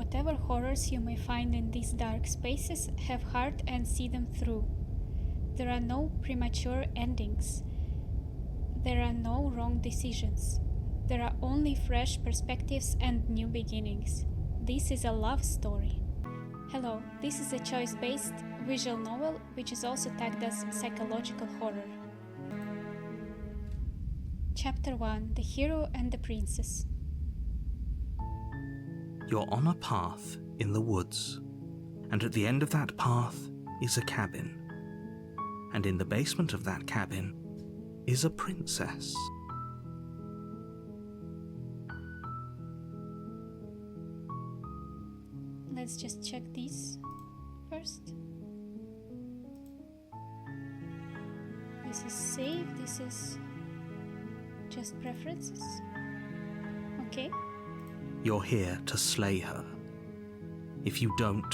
Whatever horrors you may find in these dark spaces, have heart and see them through. There are no premature endings. There are no wrong decisions. There are only fresh perspectives and new beginnings. This is a love story. Hello, this is a choice-based visual novel which is also tagged as psychological horror. Chapter 1: The Hero and the Princess. You're on a path in the woods, and at the end of that path is a cabin. And in the basement of that cabin is a princess. Let's just check these first. This is save, this is just preferences. Okay. You're here to slay her. If you don't,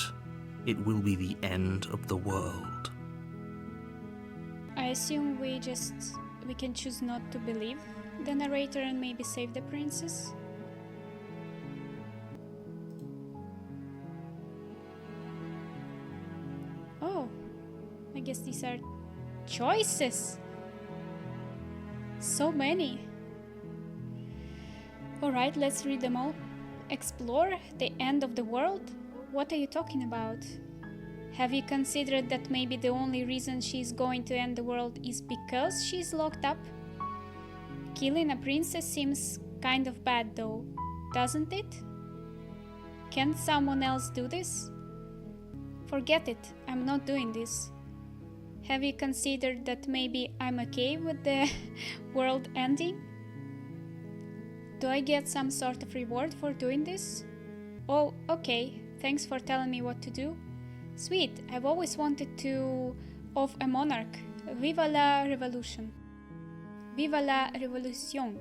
it will be the end of the world. I assume we can choose not to believe the narrator and maybe save the princess. Oh, I guess these are choices. So many. Alright, let's read them all. Explore the end of the world? What are you talking about? Have you considered that maybe the only reason she's going to end the world is because she's locked up? Killing a princess seems kind of bad though, doesn't it? Can't someone else do this? Forget it, I'm not doing this. Have you considered that maybe I'm okay with the world ending? Do I get some sort of reward for doing this? Oh, okay, thanks for telling me what to do. Sweet, I've always wanted to of a monarch. Viva la revolution. Viva la revolution.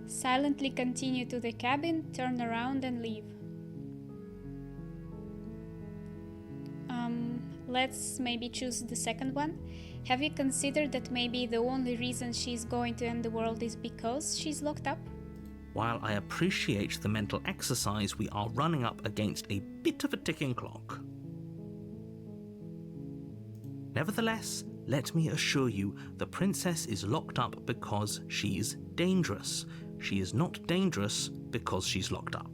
Silently continue to the cabin, turn around and leave. Let's maybe choose the second one. Have you considered that maybe the only reason she's going to end the world is because she's locked up? While I appreciate the mental exercise, we are running up against a bit of a ticking clock. Nevertheless, let me assure you, the princess is locked up because she's dangerous. She is not dangerous because she's locked up.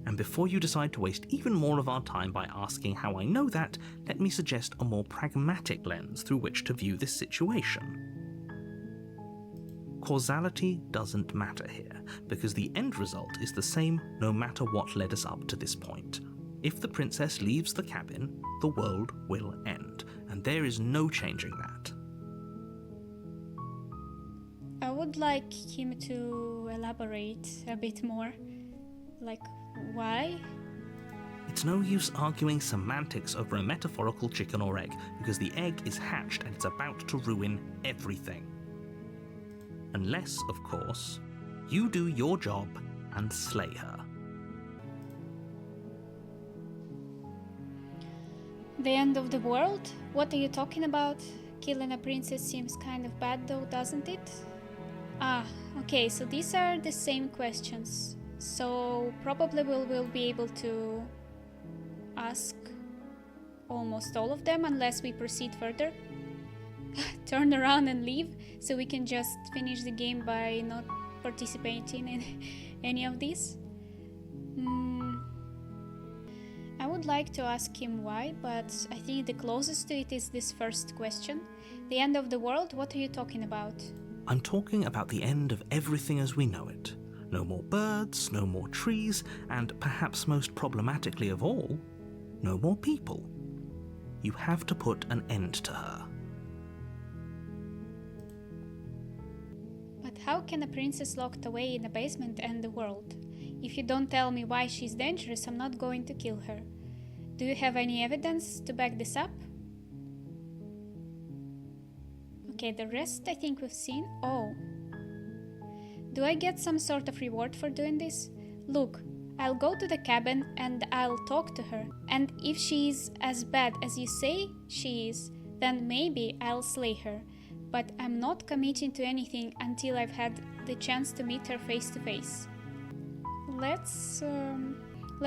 And before you decide to waste even more of our time by asking how I know that, let me suggest a more pragmatic lens through which to view this situation. Causality doesn't matter here, because the end result is the same no matter what led us up to this point. If the princess leaves the cabin, the world will end, and there is no changing that. I would like him to elaborate a bit more. Like, why? It's no use arguing semantics over a metaphorical chicken or egg, because the egg is hatched and it's about to ruin everything. Unless, of course, you do your job and slay her. The end of the world? What are you talking about? Killing a princess seems kind of bad though, doesn't it? Ah, okay, so these are the same questions. So probably we'll be able to ask almost all of them unless we proceed further. Turn around and leave, so we can just finish the game by not participating in any of these. I would like to ask him why, but I think the closest to it is this first question. The end of the world, what are you talking about? I'm talking about the end of everything as we know it. No more birds, no more trees, and perhaps most problematically of all, no more people. You have to put an end to her. But how can a princess locked away in a basement end the world? If you don't tell me why she's dangerous, I'm not going to kill her. Do you have any evidence to back this up? Okay, the rest I think we've seen. Oh. Do I get some sort of reward for doing this? Look, I'll go to the cabin and I'll talk to her. And if she's as bad as you say she is, then maybe I'll slay her. But I'm not committing to anything until I've had the chance to meet her face to face. let's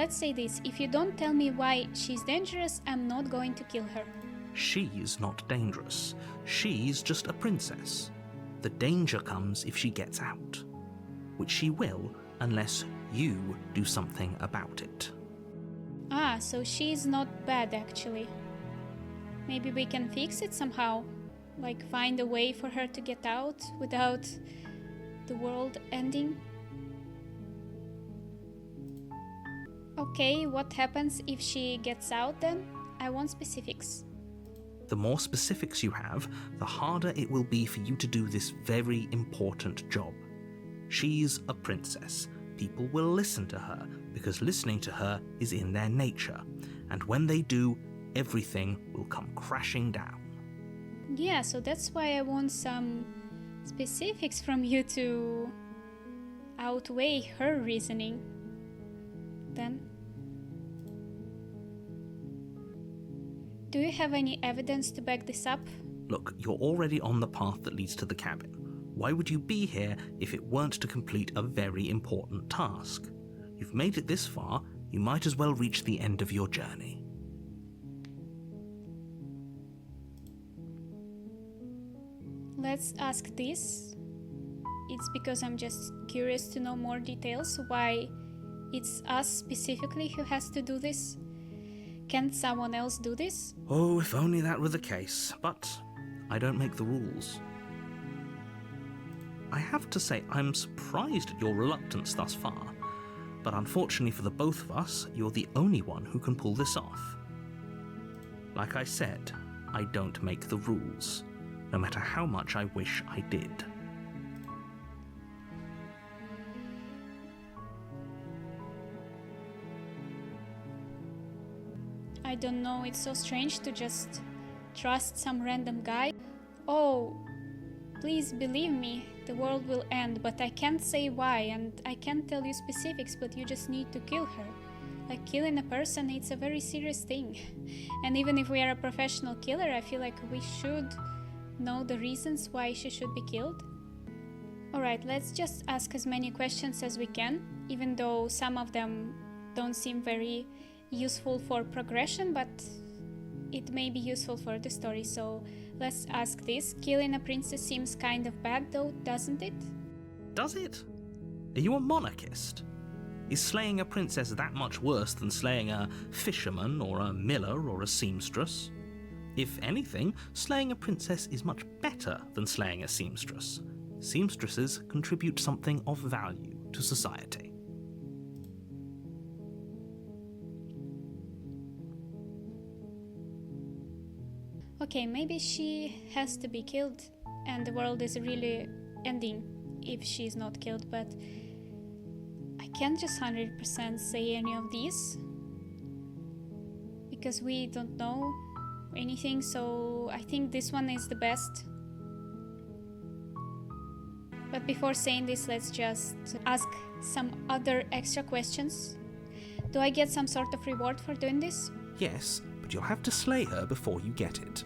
say this. If you don't tell me why she's dangerous, I'm not going to kill her. She's not dangerous. She's just a princess. The danger comes if she gets out, which she will unless you do something about it. Ah, so she's not bad actually. Maybe we can fix it somehow. Like find a way for her to get out without the world ending. Okay, what happens if she gets out then? I want specifics. The more specifics you have, the harder it will be for you to do this very important job. She's a princess. People will listen to her because listening to her is in their nature. And when they do, everything will come crashing down. Yeah, so that's why I want some specifics from you to outweigh her reasoning. Then, do you have any evidence to back this up? Look, you're already on the path that leads to the cabin. Why would you be here if it weren't to complete a very important task? You've made it this far, you might as well reach the end of your journey. Let's ask this. It's because I'm just curious to know more details. Why it's us specifically who has to do this? Can't someone else do this? Oh, if only that were the case, but I don't make the rules. I have to say, I'm surprised at your reluctance thus far, but unfortunately for the both of us, you're the only one who can pull this off. Like I said, I don't make the rules, no matter how much I wish I did. I don't know, it's so strange to just trust some random guy. Oh, please believe me, the world will end, but I can't say why, and I can't tell you specifics, but you just need to kill her. Like, killing a person, it's a very serious thing. And even if we are a professional killer, I feel like we should know the reasons why she should be killed. Alright, let's just ask as many questions as we can, even though some of them don't seem very useful for progression, but it may be useful for the story. So let's ask this. Killing a princess seems kind of bad though, doesn't it? Does it? Are you a monarchist? Is slaying a princess that much worse than slaying a fisherman or a miller or a seamstress? If anything, slaying a princess is much better than slaying a seamstress. Seamstresses contribute something of value to society. Okay, maybe she has to be killed and the world is really ending if she's not killed, but I can't just 100% say any of these because we don't know anything, so I think this one is the best. But before saying this, let's just ask some other extra questions. Do I get some sort of reward for doing this? Yes, but you'll have to slay her before you get it.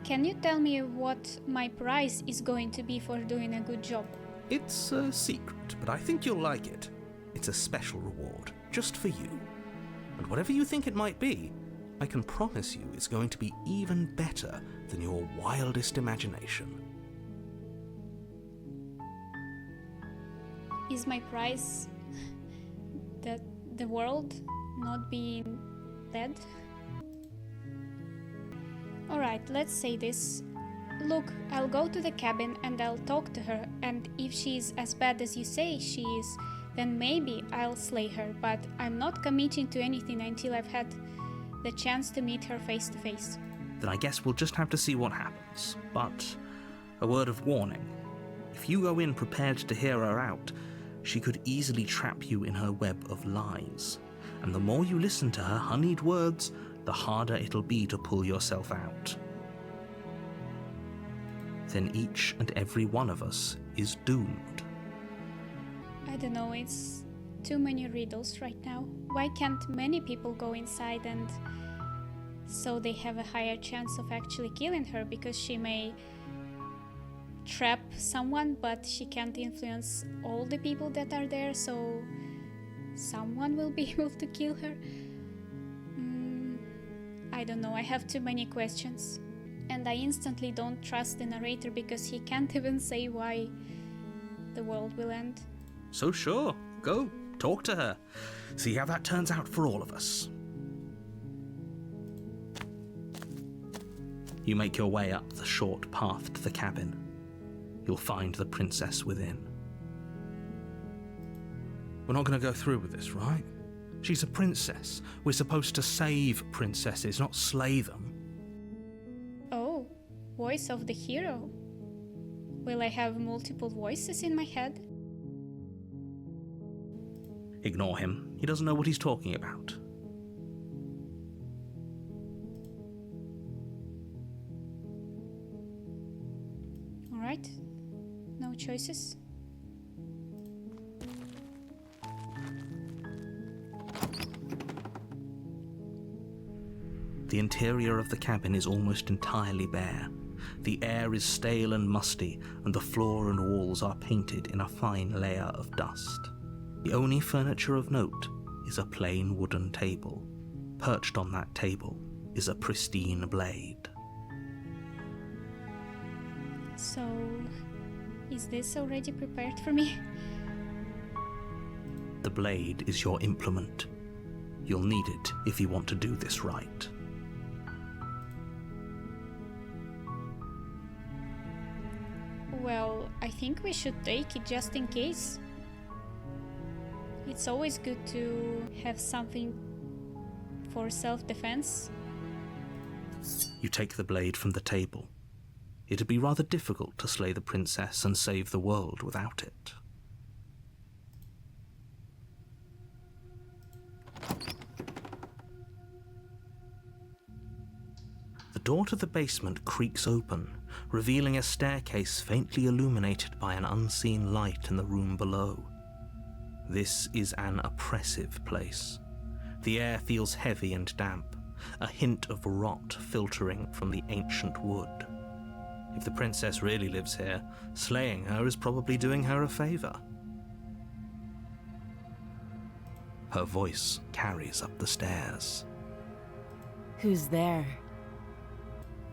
Can you tell me what my prize is going to be for doing a good job? It's a secret, but I think you'll like it. It's a special reward, just for you. And whatever you think it might be, I can promise you it's going to be even better than your wildest imagination. Is my prize that the world not being dead? Alright, let's say this. Look, I'll go to the cabin and I'll talk to her, and if she's as bad as you say she is, then maybe I'll slay her, but I'm not committing to anything until I've had the chance to meet her face to face. Then I guess we'll just have to see what happens. But a word of warning. If you go in prepared to hear her out, she could easily trap you in her web of lies. And the more you listen to her honeyed words, the harder it'll be to pull yourself out. Then each and every one of us is doomed. I don't know, it's too many riddles right now. Why can't many people go inside and So they have a higher chance of actually killing her, because she may trap someone, but she can't influence all the people that are there, so someone will be able to kill her. I don't know, I have too many questions. And I instantly don't trust the narrator, because he can't even say why the world will end. So sure, go, talk to her. See how that turns out for all of us. You make your way up the short path to the cabin. You'll find the princess within. We're not going to go through with this, right? She's a princess. We're supposed to save princesses, not slay them. Oh, voice of the hero. Will I have multiple voices in my head? Ignore him. He doesn't know what he's talking about. Alright, no choices. The interior of the cabin is almost entirely bare. The air is stale and musty, and the floor and walls are painted in a fine layer of dust. The only furniture of note is a plain wooden table. Perched on that table is a pristine blade. So, is this already prepared for me? The blade is your implement. You'll need it if you want to do this right. Well, I think we should take it just in case. It's always good to have something for self-defense. You take the blade from the table. It'd be rather difficult to slay the princess and save the world without it. The door to the basement creaks open, revealing a staircase faintly illuminated by an unseen light in the room below. This is an oppressive place. The air feels heavy and damp, a hint of rot filtering from the ancient wood. If the princess really lives here, slaying her is probably doing her a favor. Her voice carries up the stairs. Who's there?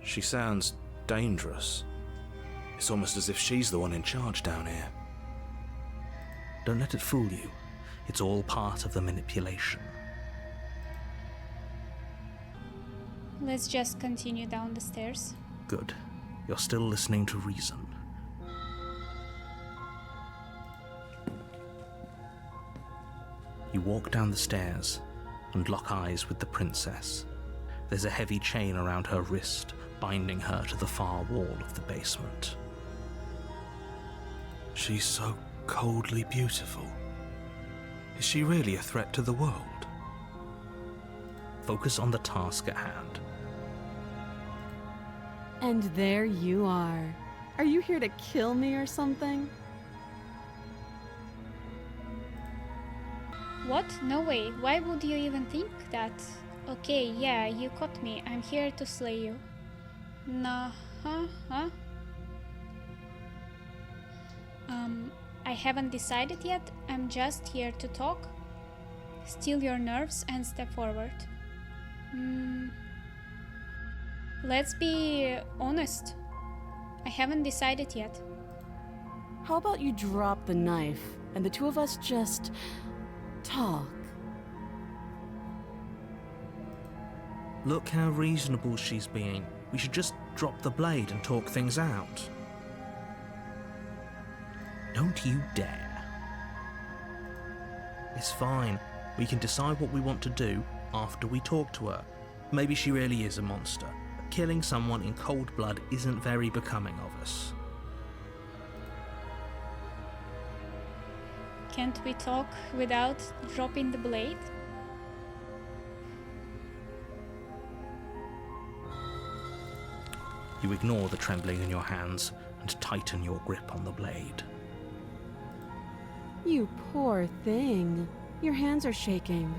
She sounds dangerous. It's almost as if she's the one in charge down here. Don't let it fool you. It's all part of the manipulation. Let's just continue down the stairs. Good. You're still listening to reason. You walk down the stairs and lock eyes with the princess. There's a heavy chain around her wrist, binding her to the far wall of the basement. She's so coldly beautiful. Is she really a threat to the world? Focus on the task at hand. And there you are. Are you here to kill me or something? What? No way. Why would you even think that? Okay, yeah, you caught me. I'm here to slay you. Nah, huh? I haven't decided yet. I'm just here to talk. Still your nerves and step forward. Let's be honest. I haven't decided yet. How about you drop the knife and the two of us just talk? Look how reasonable she's being. We should just drop the blade and talk things out. Don't you dare. It's fine. We can decide what we want to do after we talk to her. Maybe she really is a monster, but killing someone in cold blood isn't very becoming of us. Can't we talk without dropping the blade? You ignore the trembling in your hands and tighten your grip on the blade. You poor thing. Your hands are shaking.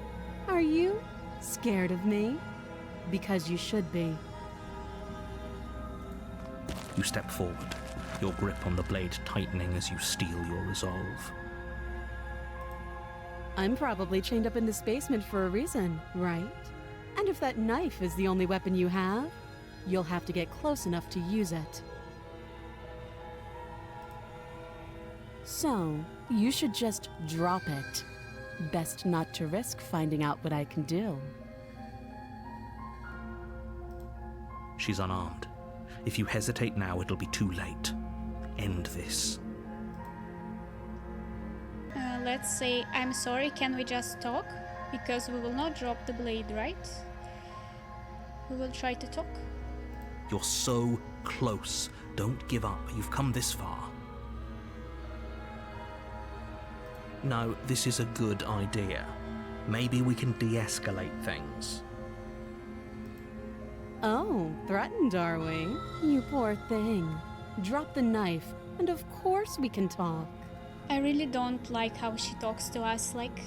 Are you scared of me? Because you should be. You step forward, your grip on the blade tightening as you steel your resolve. I'm probably chained up in this basement for a reason, right? And if that knife is the only weapon you have, you'll have to get close enough to use it. So, you should just drop it. Best not to risk finding out what I can do. She's unarmed. If you hesitate now, it'll be too late. End this. Let's say, I'm sorry, can we just talk? Because we will not drop the blade, right? We will try to talk. You're so close. Don't give up. You've come this far. No, this is a good idea. Maybe we can de-escalate things. Oh, threatened, are we? You poor thing. Drop the knife, and of course we can talk. I really don't like how she talks to us, like...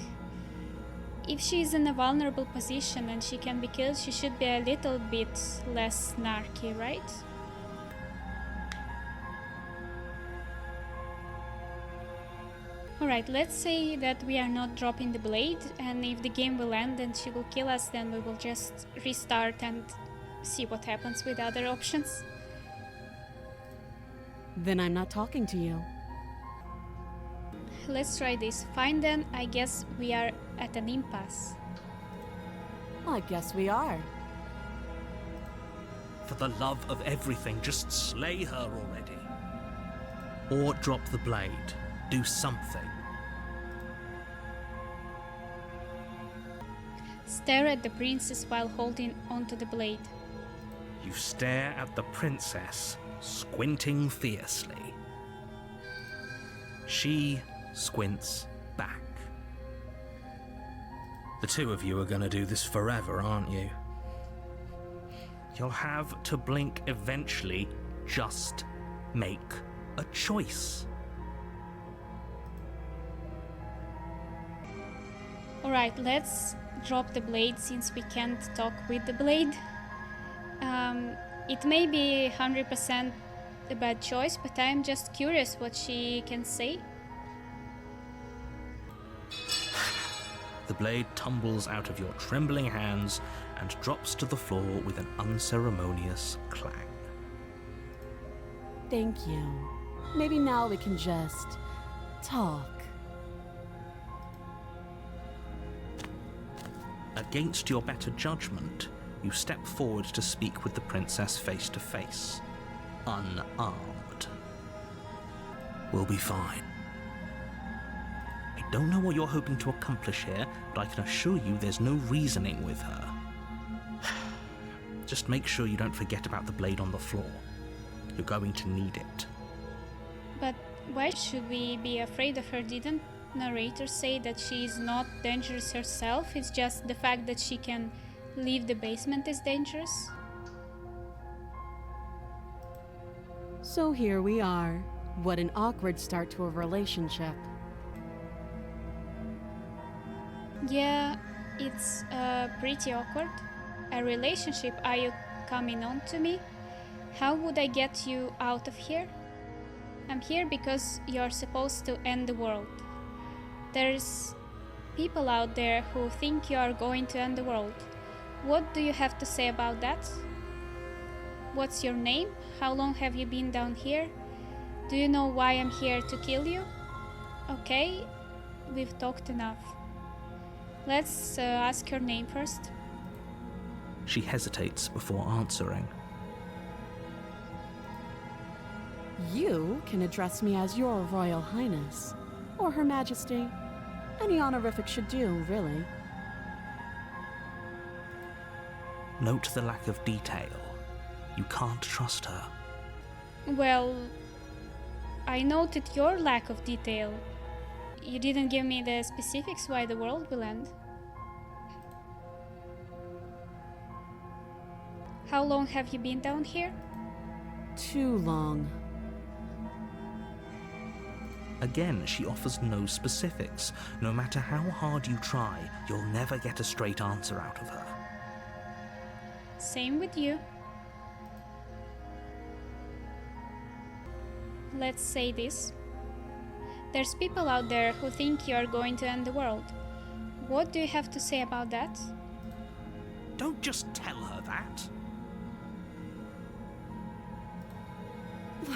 If she's in a vulnerable position and she can be killed, she should be a little bit less snarky, right? Alright, let's say that we are not dropping the blade, and if the game will end and she will kill us, then we will just restart and see what happens with other options. Then I'm not talking to you. Let's try this. Fine then, I guess we are at an impasse. I guess we are. For the love of everything, just slay her already. Or drop the blade. Do something. Stare at the princess while holding onto the blade. You stare at the princess, squinting fiercely. She squints back. The two of you are going to do this forever, aren't you? You'll have to blink eventually. Just make a choice. Alright, let's drop the blade since we can't talk with the blade. It may be 100% a bad choice, but I'm just curious what she can say. The blade tumbles out of your trembling hands and drops to the floor with an unceremonious clang. Thank you. Maybe now we can just talk. Against your better judgment, you step forward to speak with the princess face to face, unarmed. We'll be fine. I don't know what you're hoping to accomplish here, but I can assure you there's no reasoning with her. Just make sure you don't forget about the blade on the floor. You're going to need it. But why should we be afraid of her? Didn't narrator say that she is not dangerous herself? It's just the fact that she can leave the basement is dangerous? So here we are. What an awkward start to a relationship. Yeah, it's pretty awkward. A relationship, are you coming on to me? How would I get you out of here? I'm here because you're supposed to end the world. There's people out there who think you are going to end the world. What do you have to say about that? What's your name? How long have you been down here? Do you know why I'm here to kill you? Okay, we've talked enough. Let's ask your name first. She hesitates before answering. You can address me as Your Royal Highness, or Her Majesty. Any honorific should do, really. Note the lack of detail. You can't trust her. Well, I noted your lack of detail. You didn't give me the specifics why the world will end. How long have you been down here? Too long. Again, she offers no specifics. No matter how hard you try, you'll never get a straight answer out of her. Same with you. Let's say this. There's people out there who think you are going to end the world. What do you have to say about that? Don't just tell her that.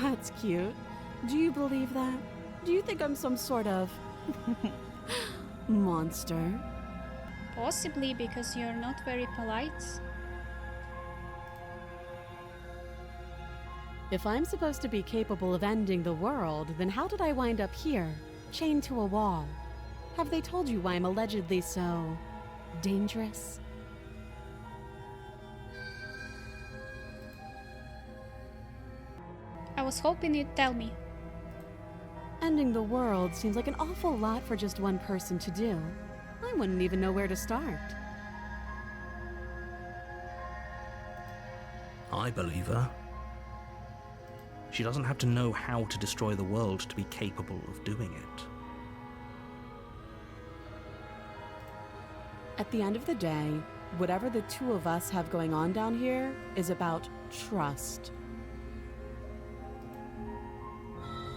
That's cute. Do you believe that? Do you think I'm some sort of monster? Possibly because you're not very polite. If I'm supposed to be capable of ending the world, then how did I wind up here, chained to a wall? Have they told you why I'm allegedly so dangerous? I was hoping you'd tell me. Ending the world seems like an awful lot for just one person to do. I wouldn't even know where to start. I believe her. She doesn't have to know how to destroy the world to be capable of doing it. At the end of the day, whatever the two of us have going on down here is about trust.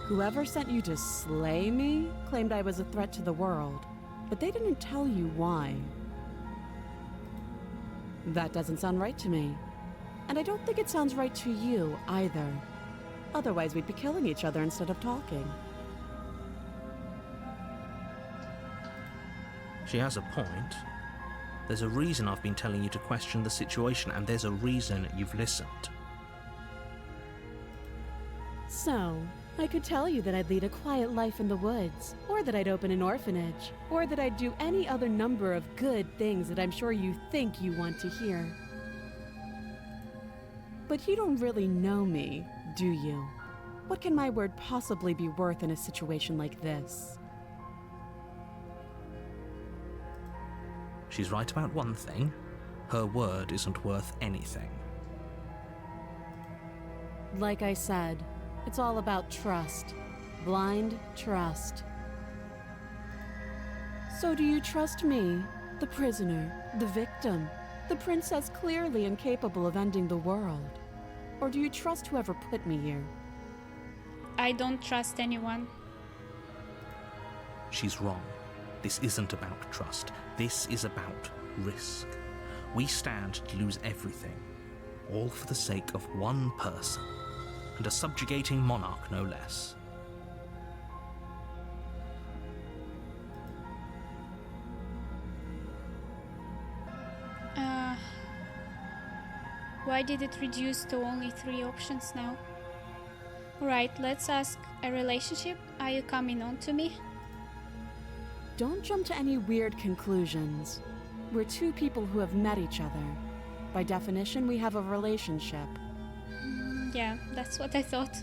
Whoever sent you to slay me claimed I was a threat to the world, but they didn't tell you why. That doesn't sound right to me. And I don't think it sounds right to you either. Otherwise, we'd be killing each other instead of talking. She has a point. There's a reason I've been telling you to question the situation, and there's a reason you've listened. So, I could tell you that I'd lead a quiet life in the woods, or that I'd open an orphanage, or that I'd do any other number of good things that I'm sure you think you want to hear. But you don't really know me, do you? What can my word possibly be worth in a situation like this? She's right about one thing. Her word isn't worth anything. Like I said, it's all about trust. Blind trust. So do you trust me, the prisoner, the victim, the princess clearly incapable of ending the world? Or do you trust whoever put me here? I don't trust anyone. She's wrong. This isn't about trust. This is about risk. We stand to lose everything, all for the sake of one person, and a subjugating monarch no less. Why did it reduce to only 3 options now? Right, let's ask a relationship. Are you coming on to me? Don't jump to any weird conclusions. We're two people who have met each other. By definition, we have a relationship. Yeah, that's what I thought.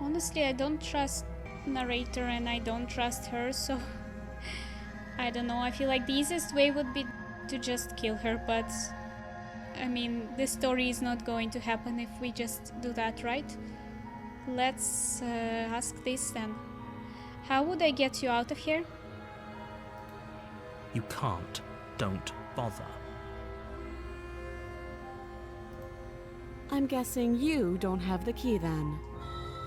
Honestly, I don't trust narrator and I don't trust her, so I don't know. I feel like the easiest way would be to just kill her, but I mean, this story is not going to happen if we just do that, right? Let's ask this then. How would I get you out of here? You can't. Don't bother. I'm guessing you don't have the key then.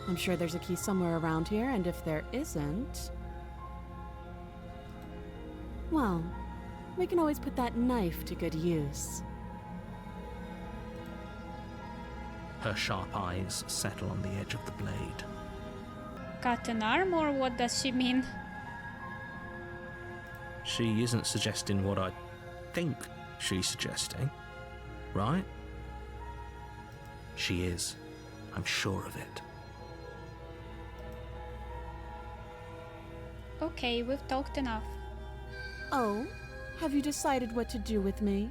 I'm sure there's a key somewhere around here, and if there isn't... well, we can always put that knife to good use. Her sharp eyes settle on the edge of the blade. Cut an arm, or what does she mean? She isn't suggesting what I think she's suggesting, right? She is. I'm sure of it. Okay, we've talked enough. Oh, have you decided what to do with me?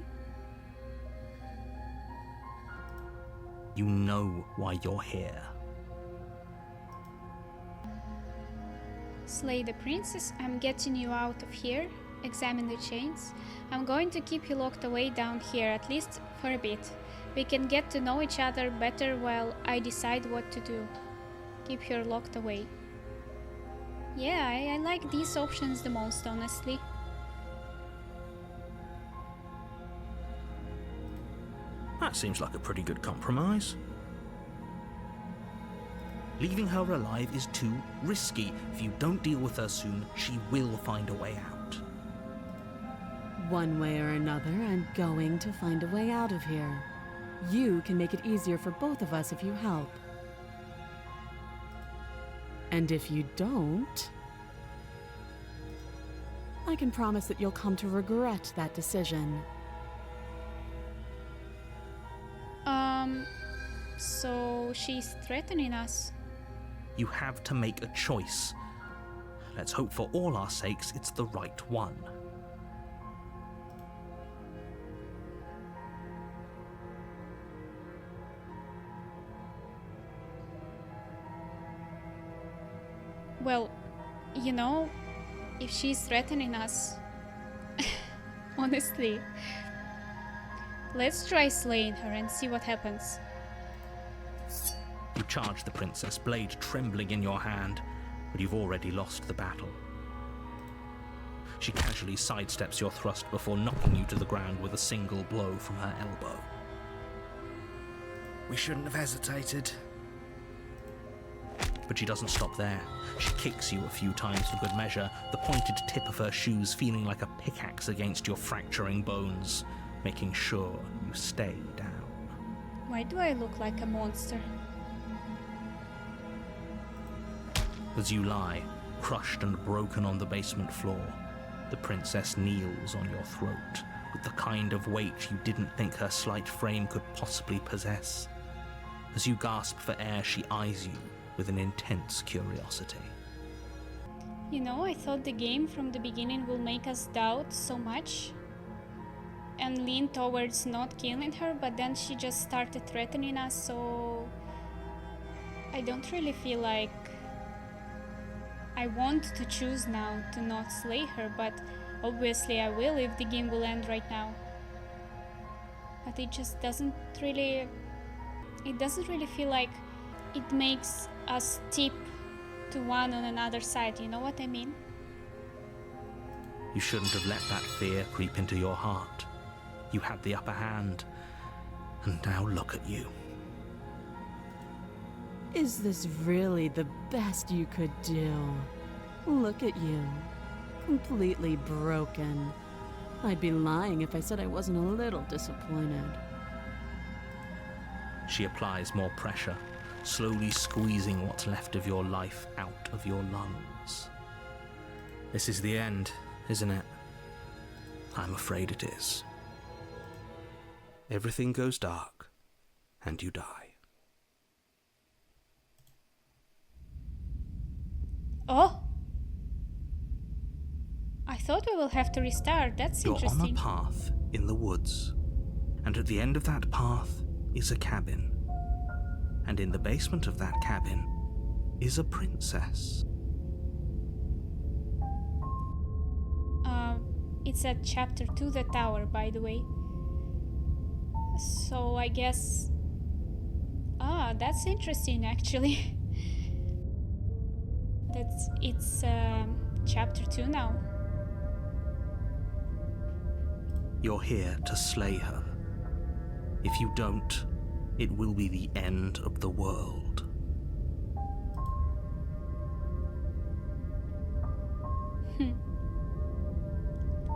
You know why you're here. Slay the princess, I'm getting you out of here. Examine the chains. I'm going to keep you locked away down here, at least for a bit. We can get to know each other better while I decide what to do. Keep her locked away. Yeah, I like these options the most, honestly. That seems like a pretty good compromise. Leaving her alive is too risky. If you don't deal with her soon, she will find a way out. One way or another, I'm going to find a way out of here. You can make it easier for both of us if you help. And if you don't, I can promise that you'll come to regret that decision. So she's threatening us. You have to make a choice. Let's hope for all our sakes it's the right one. Well, you know, if she's threatening us, honestly, let's try slaying her and see what happens. You charge the princess, blade trembling in your hand, but you've already lost the battle. She casually sidesteps your thrust before knocking you to the ground with a single blow from her elbow. We shouldn't have hesitated. But she doesn't stop there. She kicks you a few times for good measure, the pointed tip of her shoes feeling like a pickaxe against your fracturing bones, making sure you stay down. Why do I look like a monster? As you lie, crushed and broken on the basement floor, the princess kneels on your throat with the kind of weight you didn't think her slight frame could possibly possess. As you gasp for air, she eyes you with an intense curiosity. You know, I thought the game from the beginning will make us doubt so much and lean towards not killing her, but then she just started threatening us, so I don't really feel like I want to choose now to not slay her, but obviously I will if the game will end right now. But it just doesn't really feel like it makes us tip to one on another side, you know what I mean? You shouldn't have let that fear creep into your heart. You had the upper hand, and now look at you. Is this really the best you could do? Look at you. Completely broken. I'd be lying if I said I wasn't a little disappointed. She applies more pressure, slowly squeezing what's left of your life out of your lungs. This is the end, isn't it? I'm afraid it is. Everything goes dark, and you die. Oh! I thought we will have to restart. That's You're interesting. on a path in the woods, and at the end of that path is a cabin. And in the basement of that cabin is a princess. It's at chapter 2, the tower, by the way. So I guess... that's interesting, actually. It's chapter 2 now. You're here to slay her. If you don't, it will be the end of the world.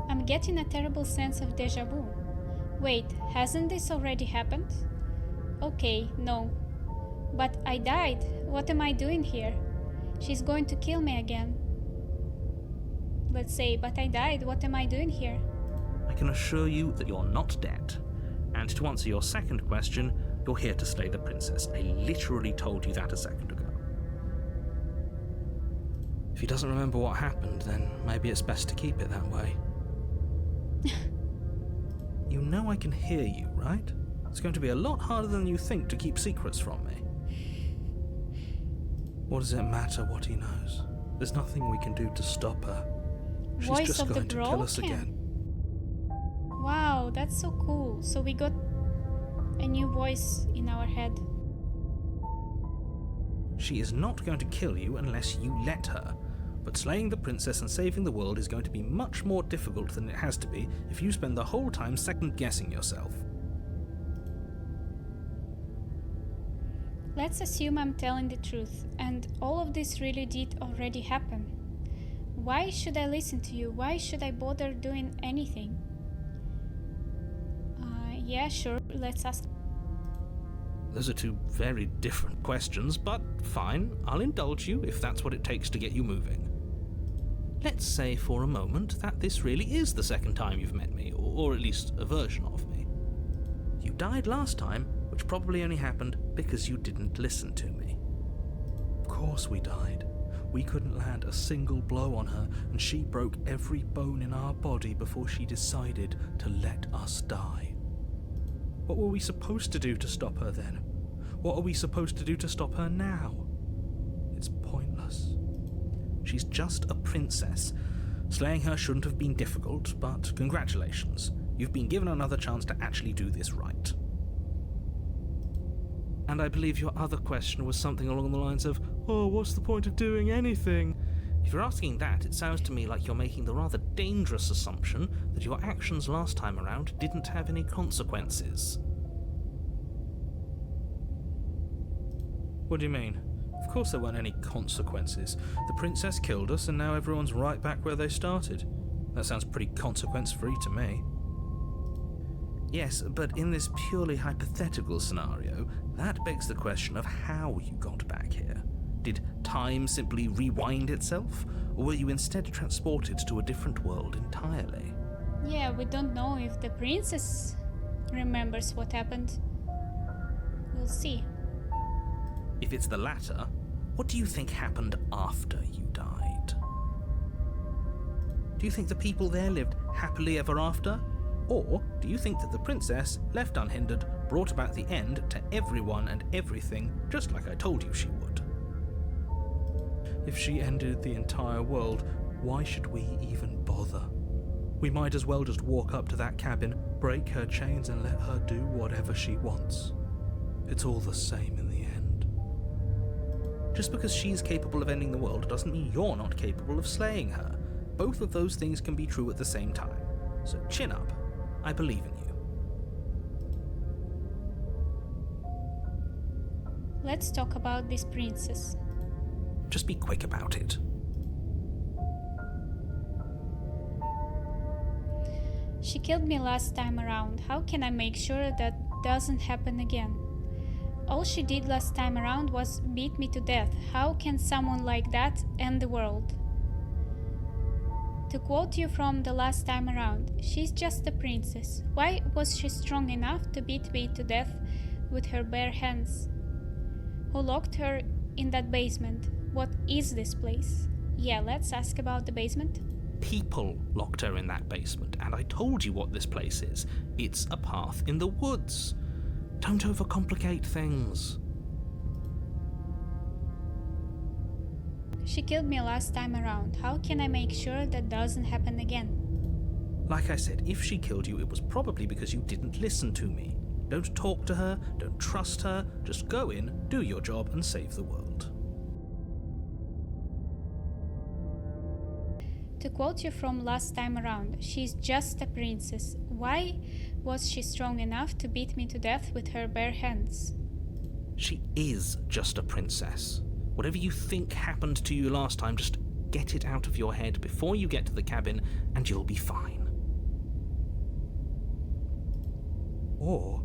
I'm getting a terrible sense of déjà vu. Wait, hasn't this already happened? Okay, no. But I died. What am I doing here? She's going to kill me again. Let's say, but I died. What am I doing here? I can assure you that you're not dead. And to answer your second question, you're here to slay the princess. I literally told you that a second ago. If he doesn't remember what happened, then maybe it's best to keep it that way. You know I can hear you, right? It's going to be a lot harder than you think to keep secrets from me. What does it matter what he knows? There's nothing we can do to stop her. She's Voice just of the going to kill us broken. again. Wow, that's so cool. So we got a new voice in our head. She is not going to kill you unless you let her. But slaying the princess and saving the world is going to be much more difficult than it has to be if you spend the whole time second-guessing yourself. Let's assume I'm telling the truth, and all of this really did already happen. Why should I listen to you? Why should I bother doing anything? Yeah, sure, let's ask. Those are two very different questions, but fine, I'll indulge you if that's what it takes to get you moving. Let's say for a moment that this really is the second time you've met me, or at least a version of me. You died last time, which probably only happened because you didn't listen to me. Of course we died. We couldn't land a single blow on her, and she broke every bone in our body before she decided to let us die. What were we supposed to do to stop her then? What are we supposed to do to stop her now? It's pointless. She's just a princess. Slaying her shouldn't have been difficult, but congratulations. You've been given another chance to actually do this right. And I believe your other question was something along the lines of, oh, what's the point of doing anything? If you're asking that, it sounds to me like you're making the rather dangerous assumption that your actions last time around didn't have any consequences. What do you mean? Of course there weren't any consequences. The princess killed us and now everyone's right back where they started. That sounds pretty consequence-free to me. Yes, but in this purely hypothetical scenario, that begs the question of how you got back here. Did time simply rewind itself, or were you instead transported to a different world entirely? Yeah, we don't know if the princess remembers what happened. We'll see. If it's the latter, what do you think happened after you died? Do you think the people there lived happily ever after? Or do you think that the princess, left unhindered, brought about the end to everyone and everything, just like I told you she would? If she ended the entire world, why should we even bother? We might as well just walk up to that cabin, break her chains and let her do whatever she wants. It's all the same in the end. Just because she's capable of ending the world doesn't mean you're not capable of slaying her. Both of those things can be true at the same time. So chin up. I believe in you. Let's talk about this princess. Just be quick about it. She killed me last time around. How can I make sure that doesn't happen again? All she did last time around was beat me to death. How can someone like that end the world? To quote you from the last time around, she's just a princess. Why was she strong enough to beat me to death with her bare hands? Who locked her in that basement? What is this place? Yeah, let's ask about the basement. People locked her in that basement, and I told you what this place is. It's a path in the woods. Don't overcomplicate things. She killed me last time around. How can I make sure that doesn't happen again? Like I said, if she killed you, it was probably because you didn't listen to me. Don't talk to her, don't trust her, just go in, do your job, and save the world. To quote you from last time around, she's just a princess. Why was she strong enough to beat me to death with her bare hands? She is just a princess. Whatever you think happened to you last time, just get it out of your head before you get to the cabin, and you'll be fine. Or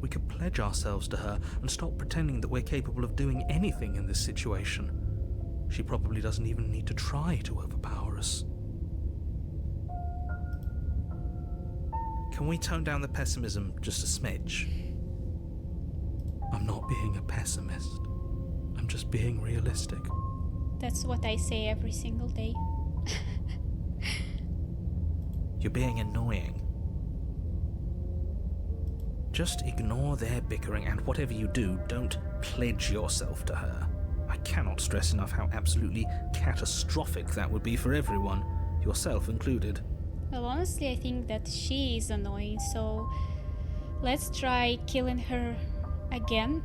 we could pledge ourselves to her and stop pretending that we're capable of doing anything in this situation. She probably doesn't even need to try to overpower us. Can we tone down the pessimism just a smidge? I'm not being a pessimist. I'm just being realistic. That's what I say every single day. You're being annoying. Just ignore their bickering, and whatever you do, don't pledge yourself to her. I cannot stress enough how absolutely catastrophic that would be for everyone, yourself included. Well, honestly, I think that she is annoying, so let's try killing her again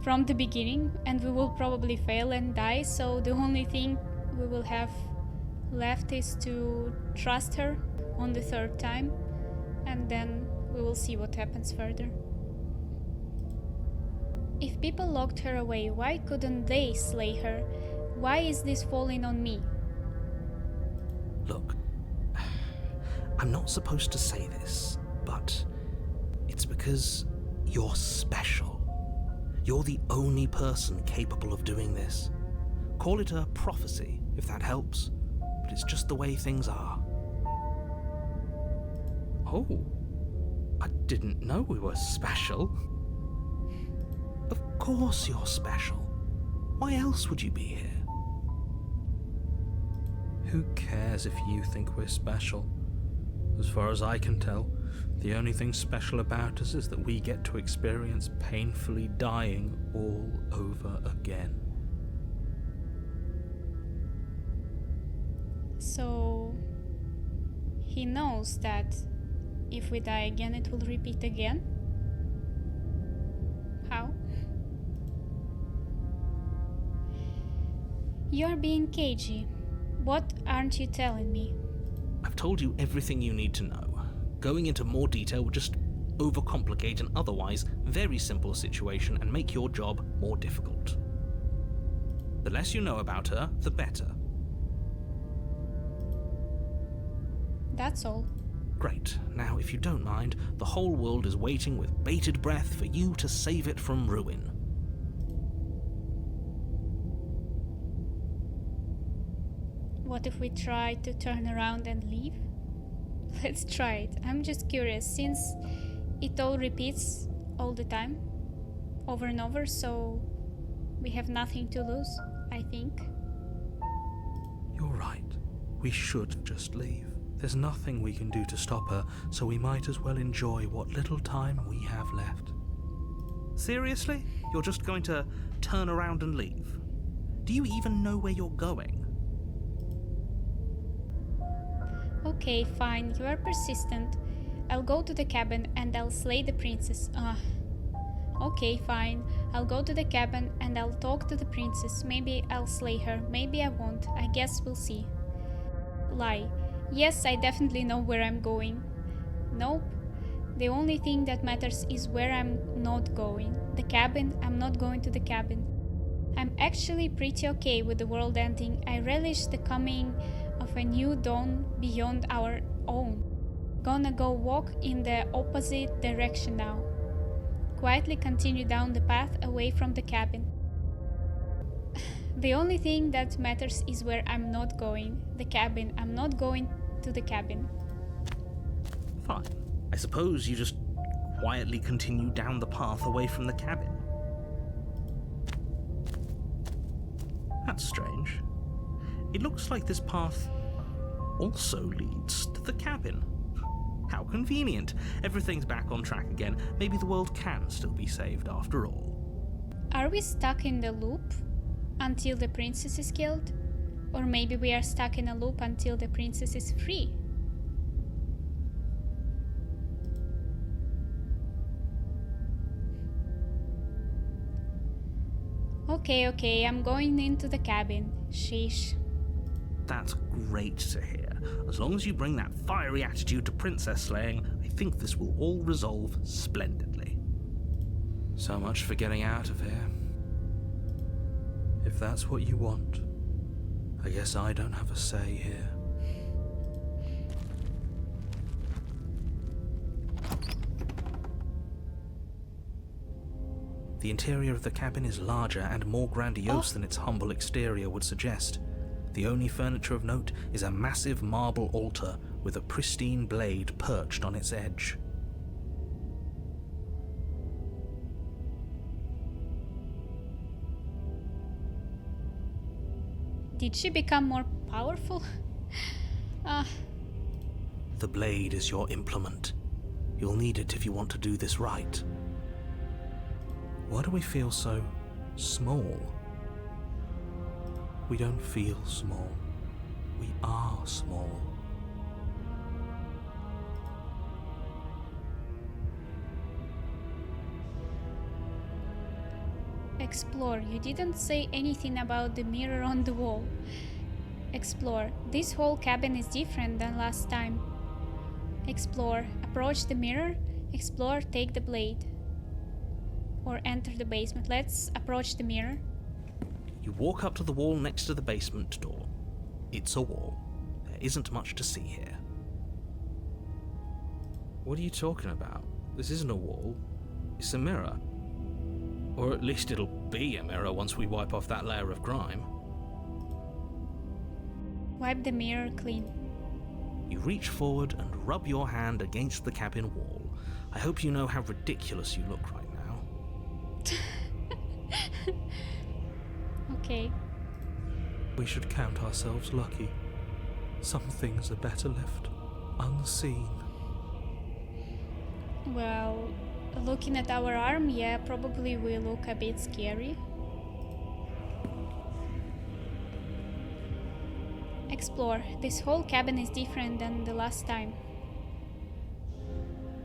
from the beginning, and we will probably fail and die, so the only thing we will have left is to trust her on the third time, and then we will see what happens further. If people locked her away, why couldn't they slay her? Why is this falling on me? Look, I'm not supposed to say this, but it's because you're special. You're the only person capable of doing this. Call it a prophecy, if that helps, but it's just the way things are. Oh, I didn't know we were special. Of course you're special. Why else would you be here? Who cares if you think we're special? As far as I can tell, the only thing special about us is that we get to experience painfully dying all over again. So he knows that if we die again, it will repeat again? How? You're being cagey. What aren't you telling me? I've told you everything you need to know. Going into more detail would just overcomplicate an otherwise very simple situation and make your job more difficult. The less you know about her, the better. That's all. Great. Now, if you don't mind, the whole world is waiting with bated breath for you to save it from ruin. What if we try to turn around and leave? Let's try it. I'm just curious, since it all repeats all the time, over and over, so we have nothing to lose, I think. You're right. We should just leave. There's nothing we can do to stop her, so we might as well enjoy what little time we have left. Seriously? You're just going to turn around and leave? Do you even know where you're going? Okay, fine, you are persistent. I'll go to the cabin and I'll slay the princess. Okay, fine. I'll go to the cabin and I'll talk to the princess. Maybe I'll slay her, maybe I won't. I guess we'll see. Lie. Yes, I definitely know where I'm going. Nope. The only thing that matters is where I'm not going. The cabin, I'm not going to the cabin. I'm actually pretty okay with the world ending. I relish the coming of a new dawn beyond our own. Gonna go walk in the opposite direction now. Quietly continue down the path away from the cabin. The only thing that matters is where I'm not going. The cabin. I'm not going to the cabin. Fine. I suppose you just quietly continue down the path away from the cabin. That's strange. It looks like this path also leads to the cabin. How convenient. Everything's back on track again. Maybe the world can still be saved after all. Are we stuck in the loop until the princess is killed? Or maybe we are stuck in a loop until the princess is free? Okay, I'm going into the cabin. Sheesh. That's great to hear. As long as you bring that fiery attitude to princess slaying, I think this will all resolve splendidly. So much for getting out of here. If that's what you want, I guess I don't have a say here. The interior of the cabin is larger and more grandiose than its humble exterior would suggest. The only furniture of note is a massive marble altar with a pristine blade perched on its edge. Did she become more powerful? The blade is your implement. You'll need it if you want to do this right. Why do we feel so small? We don't feel small. We are small. Explore. You didn't say anything about the mirror on the wall. Explore. This whole cabin is different than last time. Explore. Approach the mirror. Explore. Take the blade. or enter the basement? Let's approach the mirror. You walk up to the wall next to the basement door. It's a wall. There isn't much to see here. What are you talking about? This isn't a wall. It's a mirror. Or at least it'll be a mirror once we wipe off that layer of grime. Wipe the mirror clean. You reach forward and rub your hand against the cabin wall. I hope you know how ridiculous you look right now. Okay. We should count ourselves lucky. Some things are better left unseen. Well, looking at our arm, yeah, probably we look a bit scary. Explore. This whole cabin is different than the last time.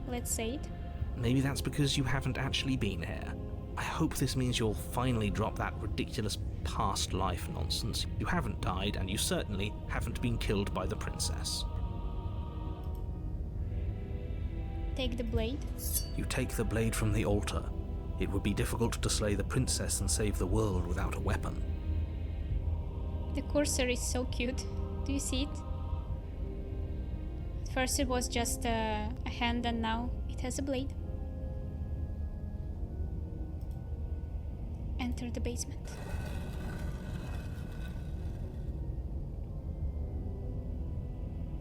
Let's say it. Maybe that's because you haven't actually been here. I hope this means you'll finally drop that ridiculous past life nonsense. You haven't died, and you certainly haven't been killed by the princess. Take the blade. You take the blade from the altar. It would be difficult to slay the princess and save the world without a weapon. The cursor is so cute. Do you see it? At first it was just a hand, and now it has a blade. Enter the basement.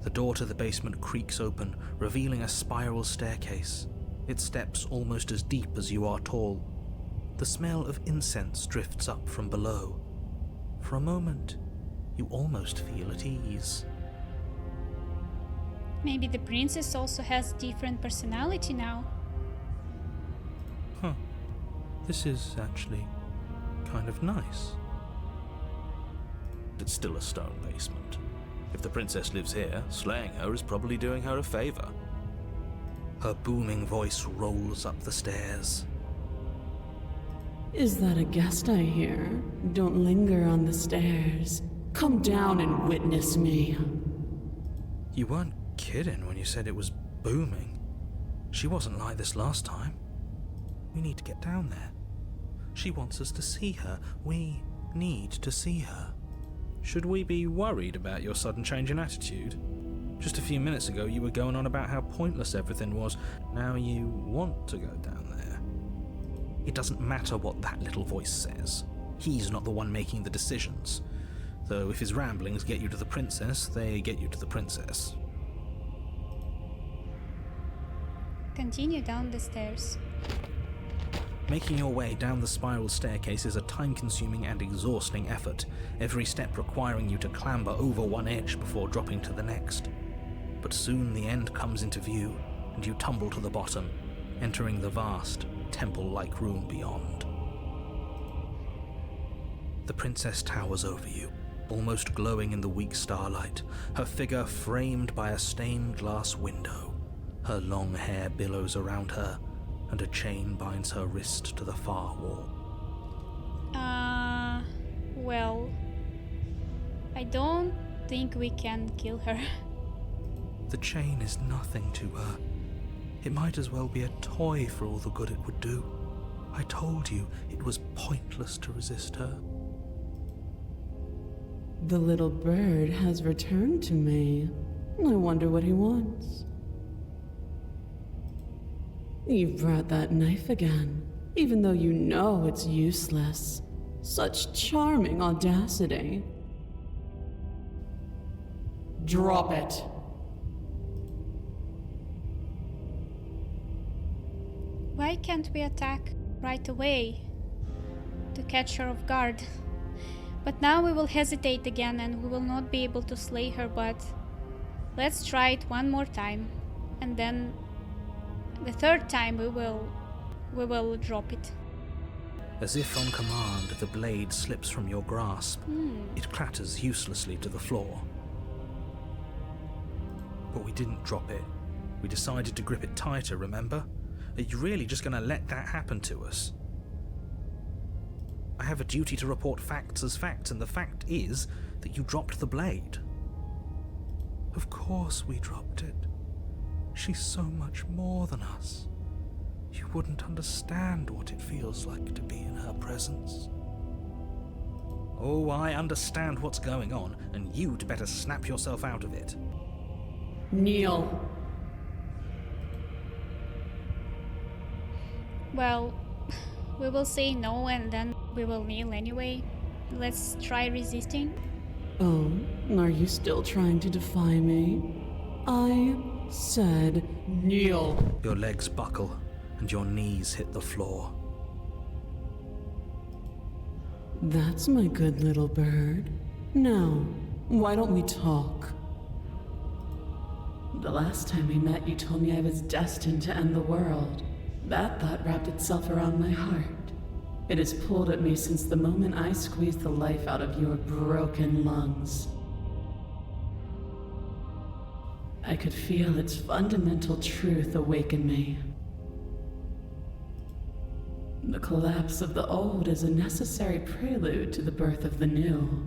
The door to the basement creaks open, revealing a spiral staircase. Its steps almost as deep as you are tall. The smell of incense drifts up from below. For a moment, you almost feel at ease. Maybe the princess also has different personality now. Huh. This is actually kind of nice. It's still a stone basement. If the princess lives here, slaying her is probably doing her a favor. Her booming voice rolls up the stairs. Is that a guest I hear? Don't linger on the stairs. Come down and witness me. You weren't kidding when you said it was booming. She wasn't like this last time. We need to get down there. She wants us to see her. We need to see her. Should we be worried about your sudden change in attitude? Just a few minutes ago you were going on about how pointless everything was. Now you want to go down there. It doesn't matter what that little voice says. He's not the one making the decisions. Though if his ramblings get you to the princess, they get you to the princess. Continue down the stairs. Making your way down the spiral staircase is a time-consuming and exhausting effort, every step requiring you to clamber over one edge before dropping to the next. But soon the end comes into view, and you tumble to the bottom, entering the vast, temple-like room beyond. The princess towers over you, almost glowing in the weak starlight, her figure framed by a stained glass window. Her long hair billows around her, and a chain binds her wrist to the far wall. Well, I don't think we can kill her. The chain is nothing to her. It might as well be a toy for all the good it would do. I told you it was pointless to resist her. The little bird has returned to me. I wonder what he wants. You've brought that knife again, even though you know it's useless. Such charming audacity. Drop it. Why can't we attack right away to catch her off guard? But now we will hesitate again and we will not be able to slay her, but let's try it one more time, and then the third time we will drop it. As if on command, the blade slips from your grasp. It clatters uselessly to the floor. But we didn't drop it. We decided to grip it tighter, remember? Are you really just going to let that happen to us? I have a duty to report facts as facts, and the fact is that you dropped the blade. Of course we dropped it. She's so much more than us. You wouldn't understand what it feels like to be in her presence. Oh, I understand what's going on, and you'd better snap yourself out of it. Kneel. Well, we will say no and then we will kneel anyway. Let's try resisting. Oh, are you still trying to defy me? I said kneel. Your legs buckle, and your knees hit the floor. That's my good little bird. Now, why don't we talk? The last time we met, you told me I was destined to end the world. That thought wrapped itself around my heart. It has pulled at me since the moment I squeezed the life out of your broken lungs. I could feel its fundamental truth awaken me. The collapse of the old is a necessary prelude to the birth of the new,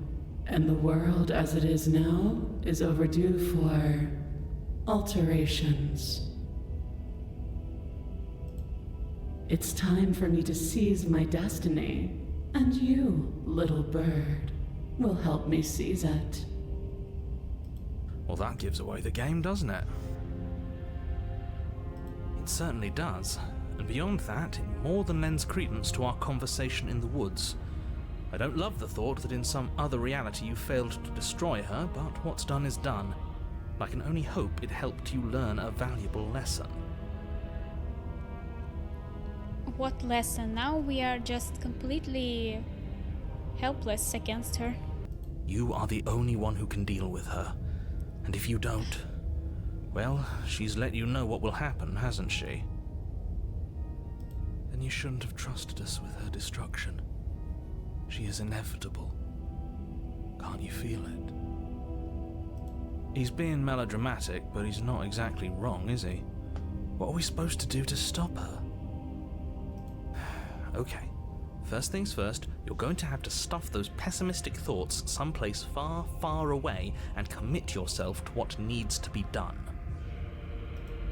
and the world as it is now is overdue for alterations. It's time for me to seize my destiny, and you, little bird, will help me seize it. Well, that gives away the game, doesn't it? It certainly does. And beyond that, it more than lends credence to our conversation in the woods. I don't love the thought that in some other reality you failed to destroy her, but what's done is done. I can only hope it helped you learn a valuable lesson. What lesson? Now we are just completely helpless against her. You are the only one who can deal with her. And if you don't, well, she's let you know what will happen, hasn't she? Then you shouldn't have trusted us with her destruction. She is inevitable. Can't you feel it? He's being melodramatic, but he's not exactly wrong, is he? What are we supposed to do to stop her? Okay, first things first, you're going to have to stuff those pessimistic thoughts someplace far, far away and commit yourself to what needs to be done.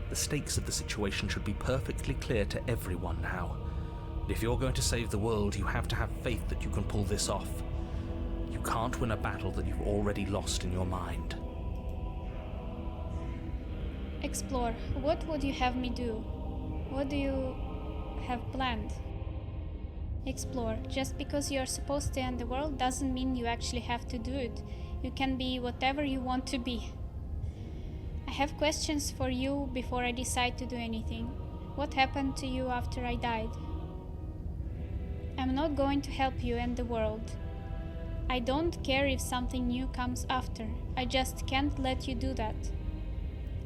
The stakes of the situation should be perfectly clear to everyone now. If you're going to save the world, you have to have faith that you can pull this off. You can't win a battle that you've already lost in your mind. Explore. What would you have me do? What do you have planned? Explore. Just because you're supposed to end the world doesn't mean you actually have to do it. You can be whatever you want to be. I have questions for you before I decide to do anything. What happened to you after I died? I'm not going to help you end the world. I don't care if something new comes after. I just can't let you do that.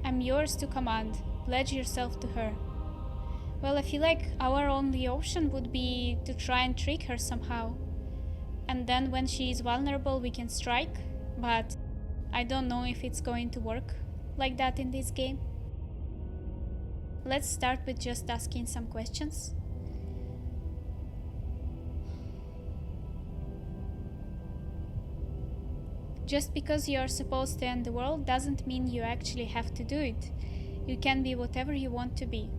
I'm yours to command. Pledge yourself to her. Well, I feel like our only option would be to try and trick her somehow. And then when she is vulnerable, we can strike. But I don't know if it's going to work like that in this game. Let's start with just asking some questions. Just because you're supposed to end the world doesn't mean you actually have to do it. You can be whatever you want to be.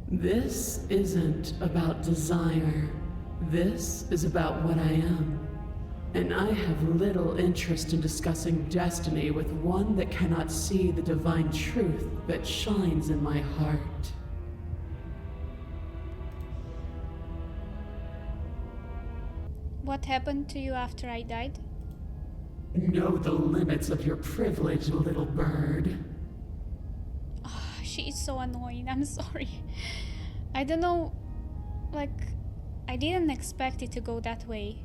This isn't about desire. This is about what I am. And I have little interest in discussing destiny with one that cannot see the divine truth that shines in my heart. What happened to you after I died? Know the limits of your privilege, little bird. Oh, she is so annoying. I'm sorry. I don't know. I didn't expect it to go that way.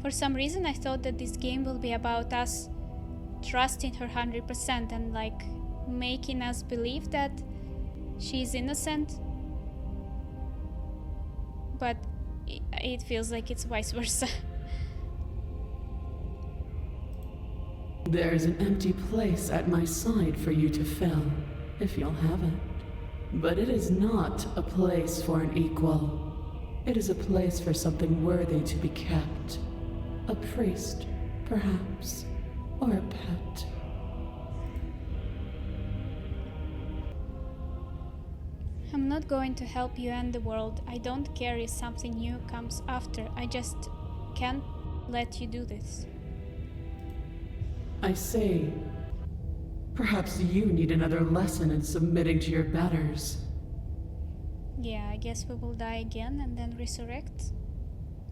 For some reason, I thought that this game will be about us trusting her 100% and making us believe that she's innocent. But it feels like it's vice versa. There's an empty place at my side for you to fill, if you'll have it. But it is not a place for an equal. It is a place for something worthy to be kept. A priest, perhaps, or a pet. I'm not going to help you end the world. I don't care if something new comes after. I just can't let you do this. I say, perhaps you need another lesson in submitting to your betters. Yeah, I guess we will die again and then resurrect.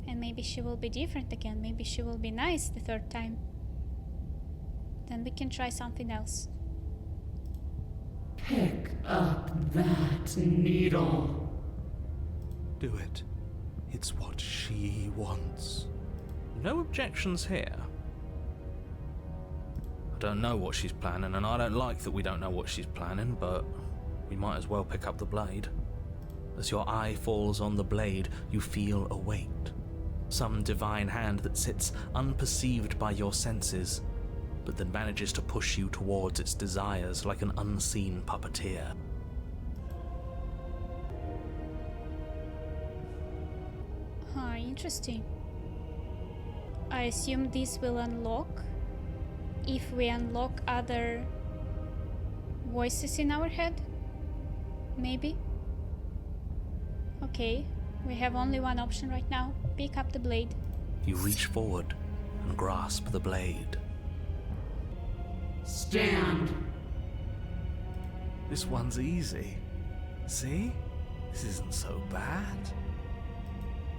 And maybe she will be different again. Maybe she will be nice the third time. Then we can try something else. Pick up that needle. Do it. It's what she wants. No objections here. I don't know what she's planning, and I don't like that we don't know what she's planning, but we might as well pick up the blade. As your eye falls on the blade, you feel a weight. Some divine hand that sits unperceived by your senses, but that manages to push you towards its desires like an unseen puppeteer. Interesting. I assume this will unlock if we unlock other voices in our head? Maybe? Okay, we have only one option right now. Pick up the blade. You reach forward and grasp the blade. Stand. This one's easy. See? This isn't so bad.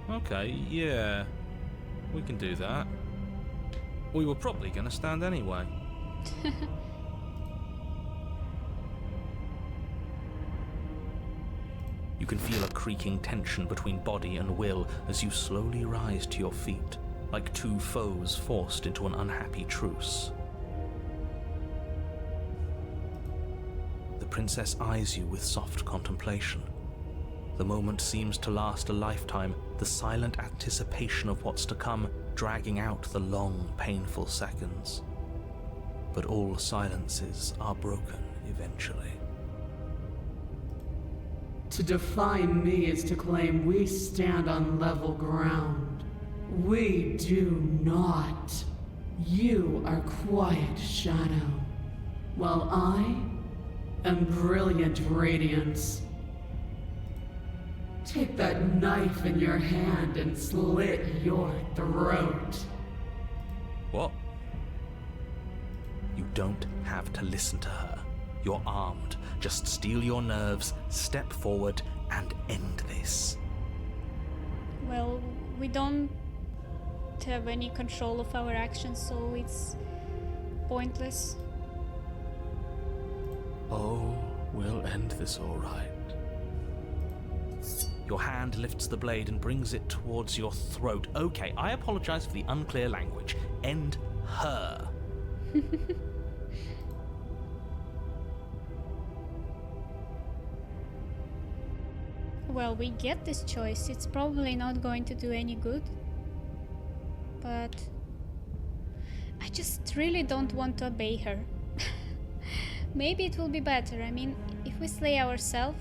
Okay, yeah. We can do that. We were probably going to stand anyway. You can feel a creaking tension between body and will as you slowly rise to your feet, like two foes forced into an unhappy truce. The princess eyes you with soft contemplation. The moment seems to last a lifetime, the silent anticipation of what's to come dragging out the long, painful seconds. But all silences are broken eventually. To define me is to claim we stand on level ground. We do not. You are quiet shadow, while I am brilliant radiance. Take that knife in your hand and slit your throat. What? You don't have to listen to her. You're armed. Just steel your nerves, step forward, and end this. Well, we don't have any control of our actions, so it's pointless. Oh, we'll end this all right. Your hand lifts the blade and brings it towards your throat. Okay, I apologize for the unclear language. End her. Well, we get this choice. It's probably not going to do any good. But I just really don't want to obey her. Maybe it will be better. I mean, if we slay ourselves,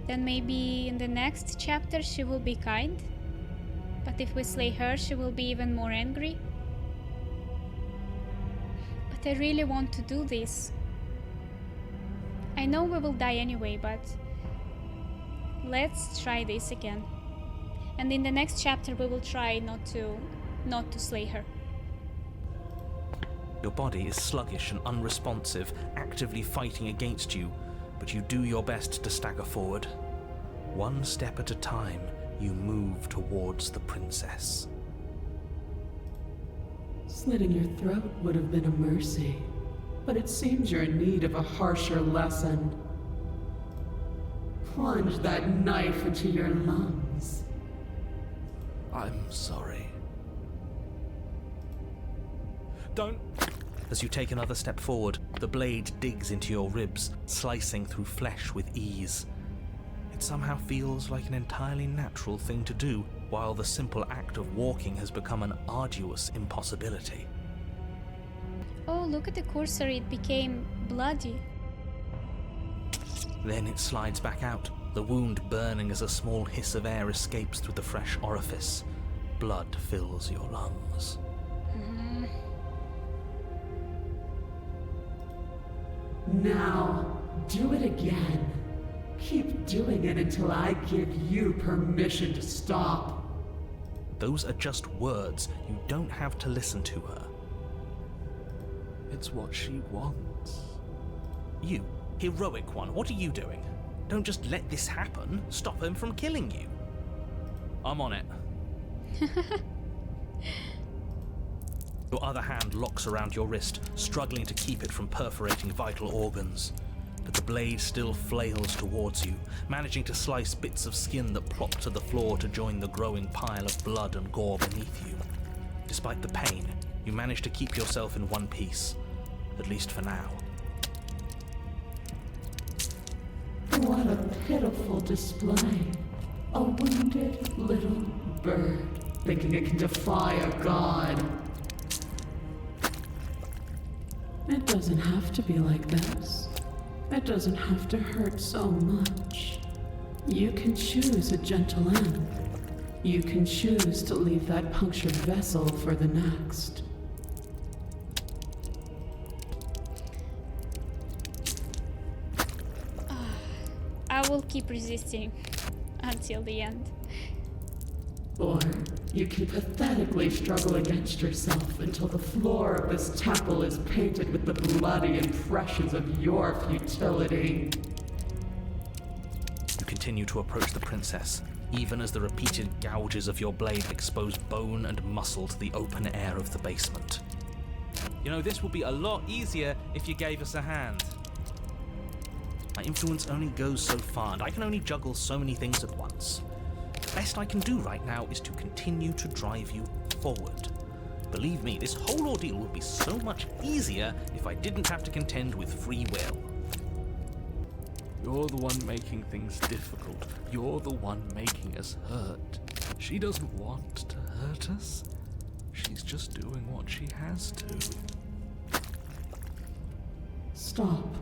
then maybe in the next chapter she will be kind. But if we slay her, she will be even more angry. But I really want to do this. I know we will die anyway, but let's try this again. And in the next chapter we will try not to slay her. Your body is sluggish and unresponsive, actively fighting against you, but you do your best to stagger forward. One step at a time, you move towards the princess. Slitting your throat would have been a mercy, but it seems you're in need of a harsher lesson. Plunge that knife into your lungs. I'm sorry. Don't. As you take another step forward, the blade digs into your ribs, slicing through flesh with ease. It somehow feels like an entirely natural thing to do, while the simple act of walking has become an arduous impossibility. Oh, look at the cursor, it became bloody. Then it slides back out, the wound burning as a small hiss of air escapes through the fresh orifice. Blood fills your lungs. Now, do it again. keep doing it until I give you permission to stop. Those are just words. You don't have to listen to her. It's what she wants. You, heroic one, what are you doing? Don't just let this happen. Stop him from killing you. I'm on it. Your other hand locks around your wrist, struggling to keep it from perforating vital organs. But the blade still flails towards you, managing to slice bits of skin that plop to the floor to join the growing pile of blood and gore beneath you. Despite the pain, you manage to keep yourself in one piece, at least for now. What a pitiful display. A wounded little bird, thinking it can defy a god. It doesn't have to be like this. It doesn't have to hurt so much. You can choose a gentle end. You can choose to leave that punctured vessel for the next. I will keep resisting until the end. Or you can pathetically struggle against yourself until the floor of this temple is painted with the bloody impressions of your futility. You continue to approach the princess, even as the repeated gouges of your blade expose bone and muscle to the open air of the basement. You know, this would be a lot easier if you gave us a hand. My influence only goes so far, and I can only juggle so many things at once. The best I can do right now is to continue to drive you forward. Believe me, this whole ordeal would be so much easier if I didn't have to contend with free will. You're the one making things difficult. You're the one making us hurt. She doesn't want to hurt us. She's just doing what she has to. Stop.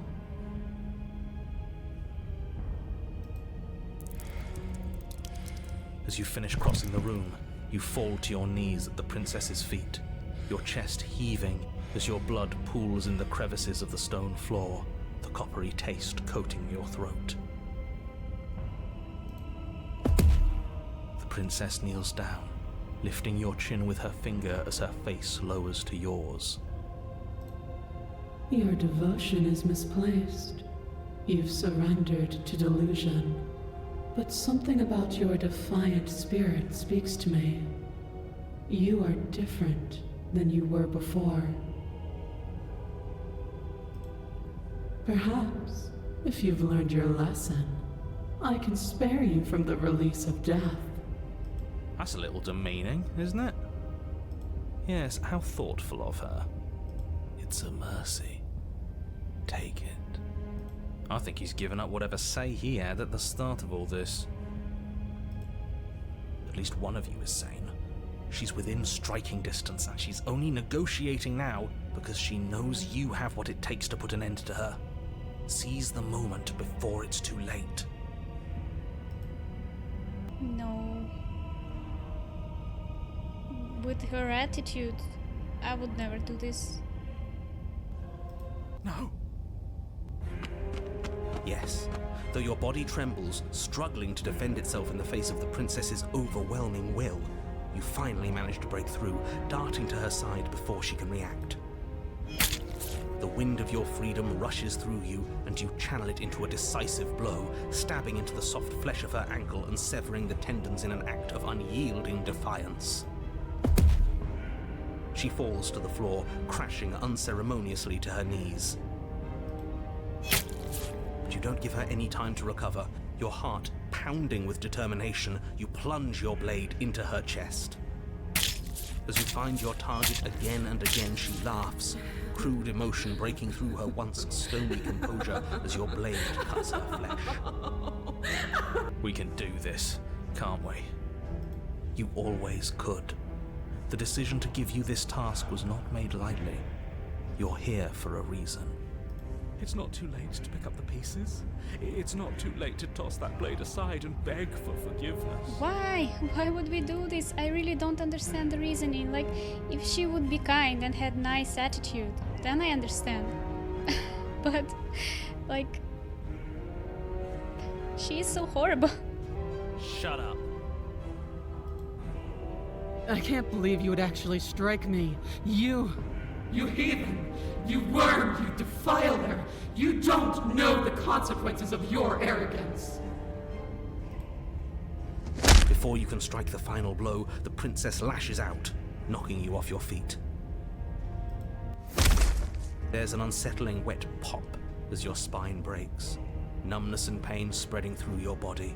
As you finish crossing the room, you fall to your knees at the princess's feet, your chest heaving as your blood pools in the crevices of the stone floor, the coppery taste coating your throat. The princess kneels down, lifting your chin with her finger as her face lowers to yours. Your devotion is misplaced. You've surrendered to delusion. But something about your defiant spirit speaks to me. You are different than you were before. Perhaps, if you've learned your lesson, I can spare you from the release of death. That's a little demeaning, isn't it? Yes, how thoughtful of her. It's a mercy. Take it. I think he's given up whatever say he had at the start of all this. At least one of you is sane. She's within striking distance, and she's only negotiating now because she knows you have what it takes to put an end to her. Seize the moment before it's too late. No. With her attitude, I would never do this. No. Yes, though your body trembles, struggling to defend itself in the face of the princess's overwhelming will, you finally manage to break through, darting to her side before she can react. The wind of your freedom rushes through you, and you channel it into a decisive blow, stabbing into the soft flesh of her ankle and severing the tendons in an act of unyielding defiance. She falls to the floor, crashing unceremoniously to her knees. But you don't give her any time to recover. Your heart pounding with determination, you plunge your blade into her chest. As you find your target again and again, she laughs, crude emotion breaking through her once stony composure as your blade cuts her flesh. We can do this, can't we? You always could. The decision to give you this task was not made lightly. You're here for a reason. It's not too late to pick up the pieces. It's not too late to toss that blade aside and beg for forgiveness. Why? Why would we do this? I really don't understand the reasoning. Like, if she would be kind and had nice attitude, then I understand. But, like, She is so horrible. Shut up. I can't believe you would actually strike me. You heathen! You worm! You defiler! You don't know the consequences of your arrogance! Before you can strike the final blow, the princess lashes out, knocking you off your feet. There's an unsettling wet pop as your spine breaks, numbness and pain spreading through your body.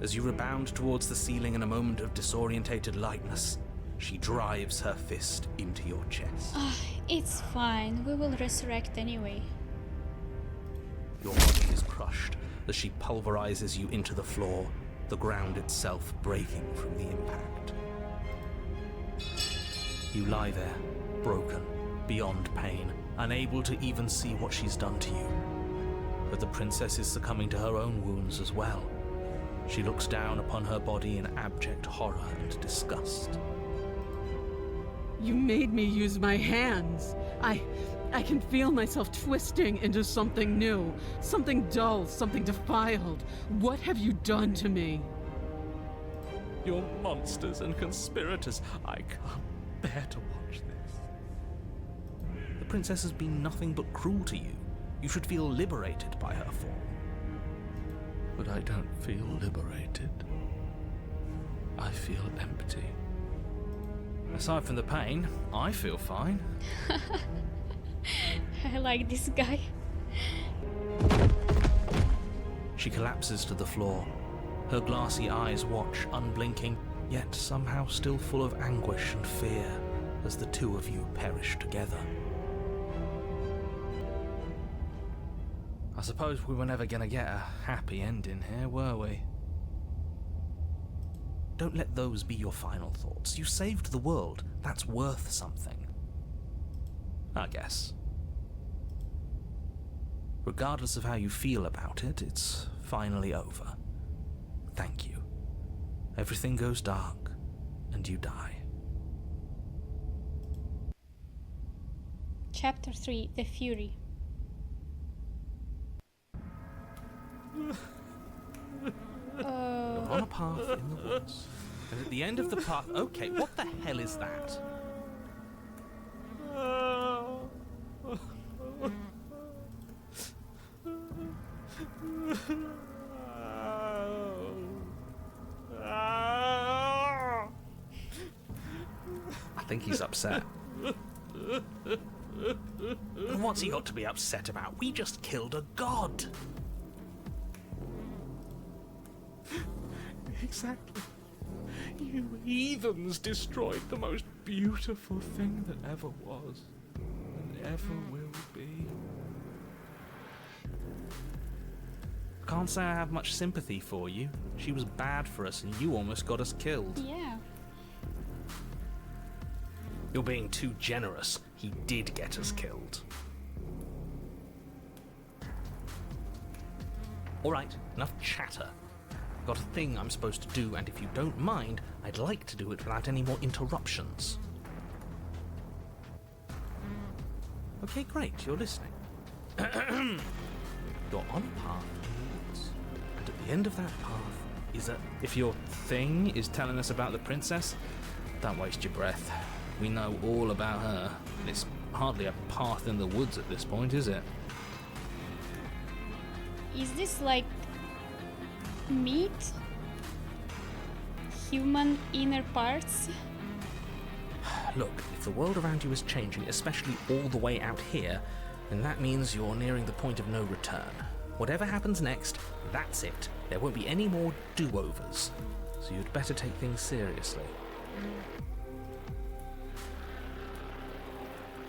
As you rebound towards the ceiling in a moment of disorientated lightness, she drives her fist into your chest. It's fine. We will resurrect anyway. Your body is crushed as she pulverizes you into the floor, the ground itself breaking from the impact. You lie there, broken, beyond pain, unable to even see what she's done to you. But the princess is succumbing to her own wounds as well. She looks down upon her body in abject horror and disgust. You made me use my hands. I can feel myself twisting into something new, something dull, something defiled. What have you done to me? You're monsters and conspirators. I can't bear to watch this. The princess has been nothing but cruel to you. You should feel liberated by her fall. But I don't feel liberated. I feel empty. Aside from the pain, I feel fine. I like this guy. She collapses to the floor. Her glassy eyes watch, unblinking, yet somehow still full of anguish and fear, as the two of you perish together. I suppose we were never gonna get a happy ending here, were we? Don't let those be your final thoughts. You saved the world. That's worth something. I guess. Regardless of how you feel about it, it's finally over. Thank you. Everything goes dark, and you die. Chapter 3, The Fury. You're on a path in the woods, and at the end of the path... Okay, what the hell is that? I think he's upset. And what's he got to be upset about? We just killed a god. Exactly. You heathens destroyed the most beautiful thing that ever was and ever will be. Can't say I have much sympathy for you. She was bad for us and you almost got us killed. Yeah. You're being too generous. He did get us killed. Alright, enough chatter. Got a thing I'm supposed to do, and if you don't mind, I'd like to do it without any more interruptions. Okay, great, you're listening. You're on a path in the woods, and at the end of that path is a... If your thing is telling us about the princess, don't waste your breath. We know all about her. It's hardly a path in the woods at this point, is it? Is this like meat? Human inner parts? Look, if the world around you is changing, especially all the way out here, then that means you're nearing the point of no return. Whatever happens next, that's it. There won't be any more do-overs. So you'd better take things seriously.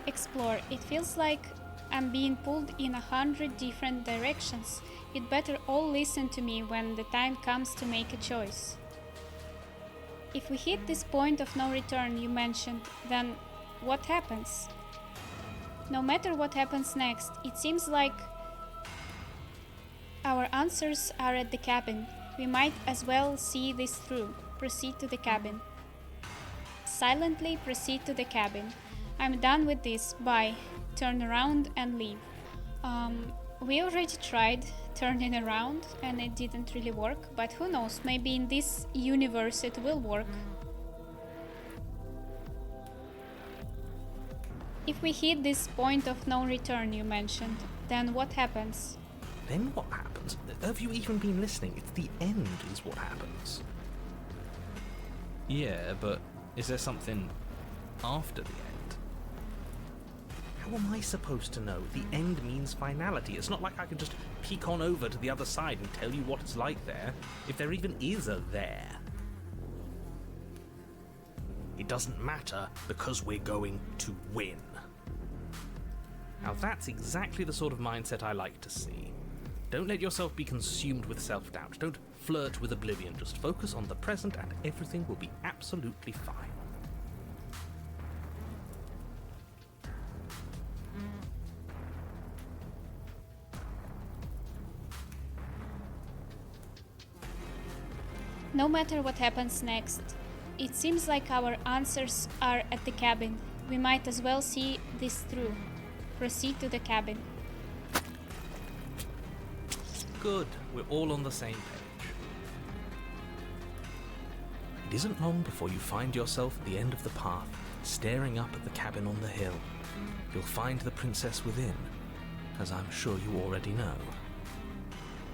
Explore. It feels like I'm being pulled in 100 different directions. You'd better all listen to me when the time comes to make a choice. If we hit this point of no return you mentioned, then what happens? No matter what happens next, it seems like our answers are at the cabin. We might as well see this through. Proceed to the cabin. Silently proceed to the cabin. I'm done with this. Bye. Turn around and leave. We already tried turning around and it didn't really work, but who knows, maybe in this universe it will work. If we hit this point of no return you mentioned, then what happens? Then what happens? Have you even been listening? It's the end is what happens. Yeah, but is there something after the end? How am I supposed to know? The end means finality. It's not like I can just peek on over to the other side and tell you what it's like there, if there even is a there. It doesn't matter because we're going to win. Now that's exactly the sort of mindset I like to see. Don't let yourself be consumed with self-doubt. Don't flirt with oblivion. Just focus on the present and everything will be absolutely fine. No matter what happens next, it seems like our answers are at the cabin. We might as well see this through. Proceed to the cabin. Good, we're all on the same page. It isn't long before you find yourself at the end of the path, staring up at the cabin on the hill. You'll find the princess within, as I'm sure you already know.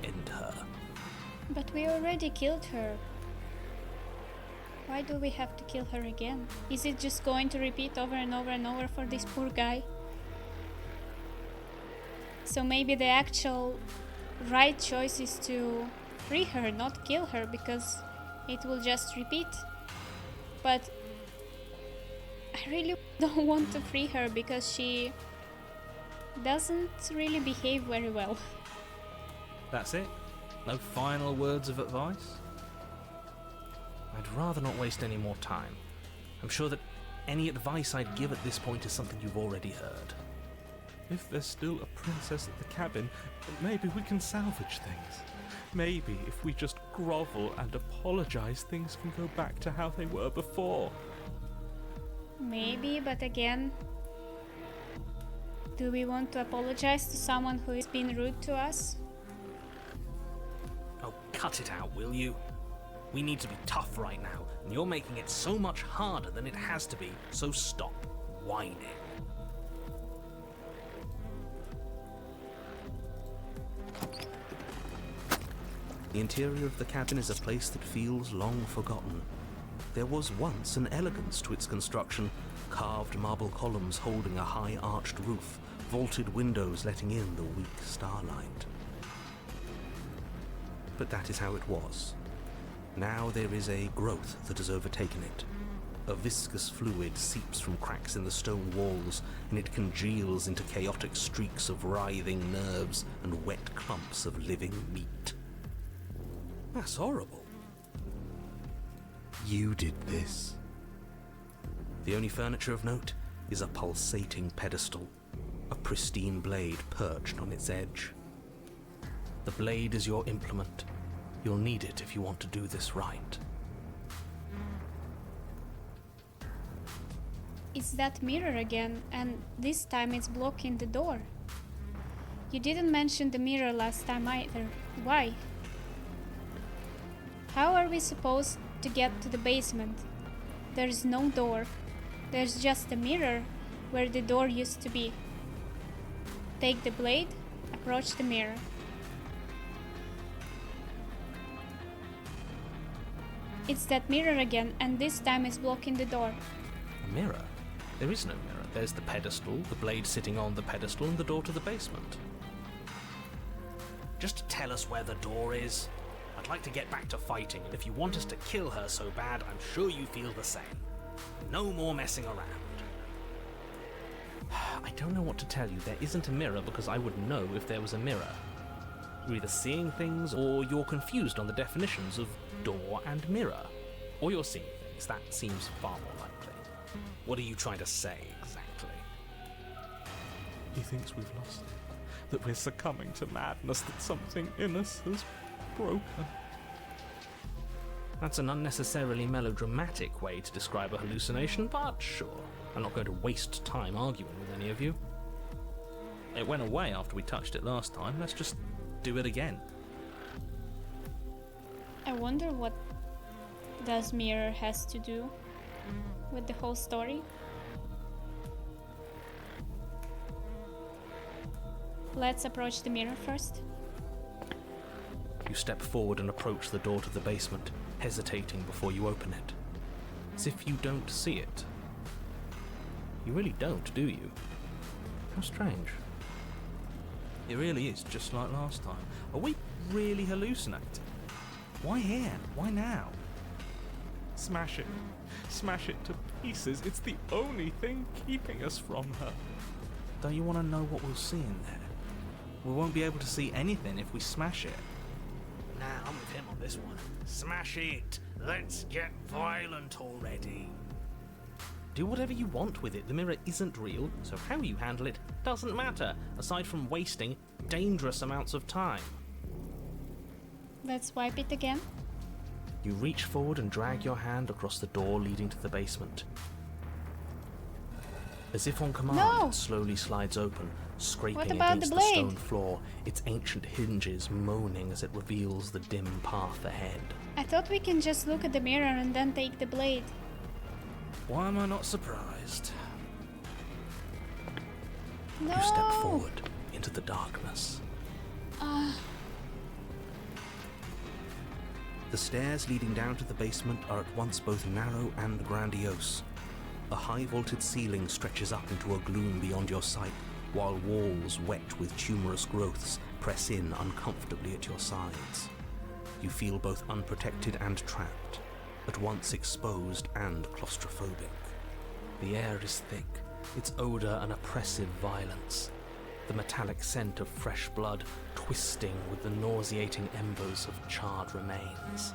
End her. But we already killed her. Why do we have to kill her again? Is it just going to repeat over and over and over for this poor guy? So maybe the actual right choice is to free her, not kill her, because it will just repeat. But I really don't want to free her because she doesn't really behave very well. That's it? No final words of advice? I'd rather not waste any more time. I'm sure that any advice I'd give at this point is something you've already heard. If there's still a princess at the cabin, maybe we can salvage things. Maybe if we just grovel and apologize, things can go back to how they were before. Maybe, but again, do we want to apologize to someone who has been rude to us? Oh, cut it out, will you? We need to be tough right now, and you're making it so much harder than it has to be, so stop whining. The interior of the cabin is a place that feels long forgotten. There was once an elegance to its construction, carved marble columns holding a high arched roof, vaulted windows letting in the weak starlight. But that is how it was. Now there is a growth that has overtaken it. A viscous fluid seeps from cracks in the stone walls, and it congeals into chaotic streaks of writhing nerves and wet clumps of living meat. That's horrible. You did this. The only furniture of note is a pulsating pedestal, a pristine blade perched on its edge. The blade is your implement. You'll need it if you want to do this right. It's that mirror again, and this time it's blocking the door. You didn't mention the mirror last time either. Why? How are we supposed to get to the basement? There's no door. There's just a mirror where the door used to be. Take the blade, approach the mirror. It's that mirror again, and this time it's blocking the door. A mirror? There is no mirror. There's the pedestal, the blade sitting on the pedestal, and the door to the basement. Just to tell us where the door is? I'd like to get back to fighting, and if you want us to kill her so bad, I'm sure you feel the same. No more messing around. I don't know what to tell you. There isn't a mirror because I would know if there was a mirror. You're either seeing things or you're confused on the definitions of door and mirror. Or you're seeing things. That seems far more likely. What are you trying to say exactly? He thinks we've lost it, that we're succumbing to madness, that something in us has broken. That's an unnecessarily melodramatic way to describe a hallucination, but sure. I'm not going to waste time arguing with any of you. It went away after we touched it last time. Let's just do it again. I wonder what does mirror has to do with the whole story. Let's approach the mirror first. You step forward and approach the door to the basement, hesitating before you open it. As if you don't see it. You really don't, do you? How strange. It really is just like last time. Are we really hallucinating? Why here? Why now? Smash it. Smash it to pieces. It's the only thing keeping us from her. Don't you want to know what we'll see in there? We won't be able to see anything if we smash it. Nah, I'm with him on this one. Smash it! Let's get violent already. Do whatever you want with it. The mirror isn't real, so how you handle it doesn't matter, aside from wasting dangerous amounts of time. Let's wipe it again. You reach forward and drag your hand across the door leading to the basement. As if on command, No! it slowly slides open, scraping What about against the the blade? stone floor, its ancient hinges moaning as it reveals the dim path ahead. I thought we can just look at the mirror and then take the blade. Why am I not surprised? No! You step forward into the darkness. The stairs leading down to the basement are at once both narrow and grandiose. A high-vaulted ceiling stretches up into a gloom beyond your sight, while walls wet with tumorous growths press in uncomfortably at your sides. You feel both unprotected and trapped, at once exposed and claustrophobic. The air is thick, its odour an oppressive violence, the metallic scent of fresh blood twisting with the nauseating embers of charred remains.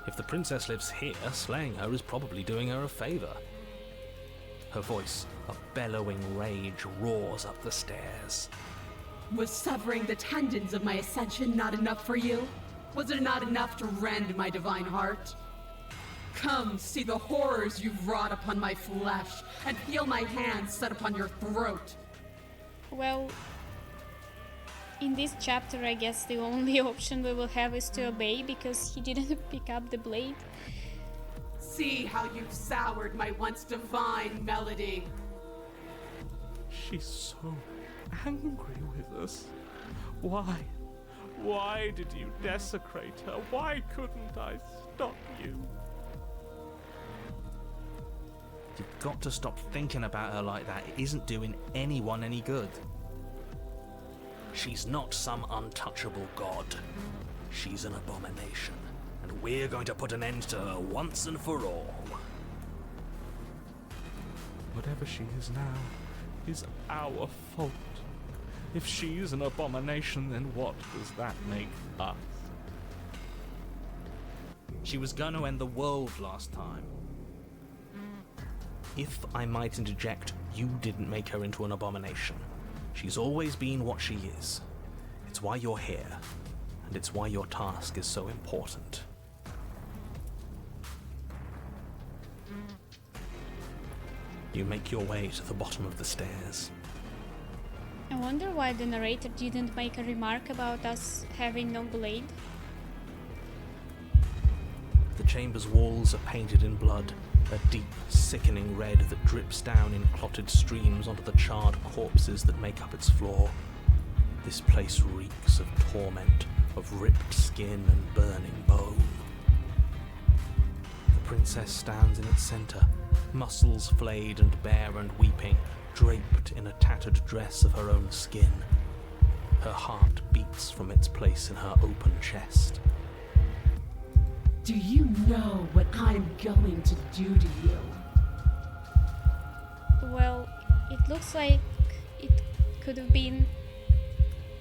If the princess lives here, slaying her is probably doing her a favour. Her voice, a bellowing rage, roars up the stairs. Was severing the tendons of my ascension not enough for you? Was it not enough to rend my divine heart? Come, see the horrors you've wrought upon my flesh, and feel my hands set upon your throat. Well, in this chapter, I guess the only option we will have is to obey because he didn't pick up the blade. See how you've soured my once divine melody. She's so angry with us. Why? Why did you desecrate her? Why couldn't I stop you? You've got to stop thinking about her like that. It isn't doing anyone any good. She's not some untouchable god. She's an abomination, and we're going to put an end to her once and for all. Whatever she is now is our fault. If she's an abomination, then what does that make us? She was going to end the world last time. If I might interject, you didn't make her into an abomination. She's always been what she is. It's why you're here, and it's why your task is so important. You make your way to the bottom of the stairs. I wonder why the narrator didn't make a remark about us having no blade. The chamber's walls are painted in blood, a deep, sickening red that drips down in clotted streams onto the charred corpses that make up its floor. This place reeks of torment, of ripped skin and burning bone. The princess stands in its centre, muscles flayed and bare and weeping, draped in a tattered dress of her own skin. Her heart beats from its place in her open chest. Do you know what I'm going to do to you? Well, it looks like it could have been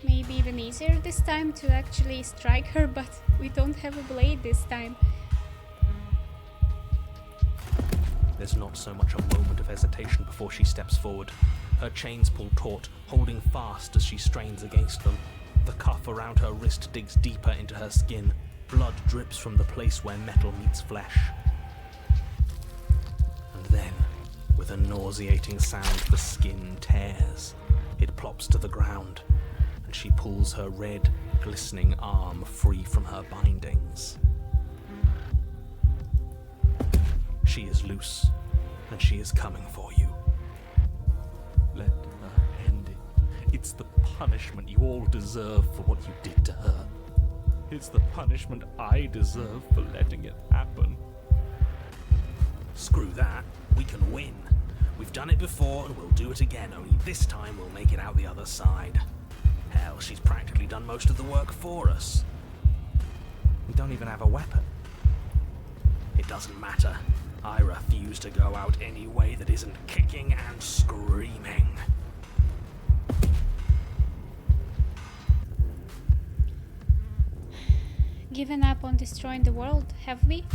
maybe even easier this time to actually strike her, but we don't have a blade this time. There's not so much a moment of hesitation before she steps forward. Her chains pull taut, holding fast as she strains against them. The cuff around her wrist digs deeper into her skin. Blood drips from the place where metal meets flesh. And then, with a nauseating sound, the skin tears. It plops to the ground, and she pulls her red, glistening arm free from her bindings. She is loose, and she is coming for you. Let her end it. It's the punishment you all deserve for what you did to her. It's the punishment I deserve for letting it happen. Screw that. We can win. We've done it before and we'll do it again, only this time we'll make it out the other side. Hell, she's practically done most of the work for us. We don't even have a weapon. It doesn't matter. I refuse to go out any way that isn't kicking and screaming. Given up on destroying the world, have we?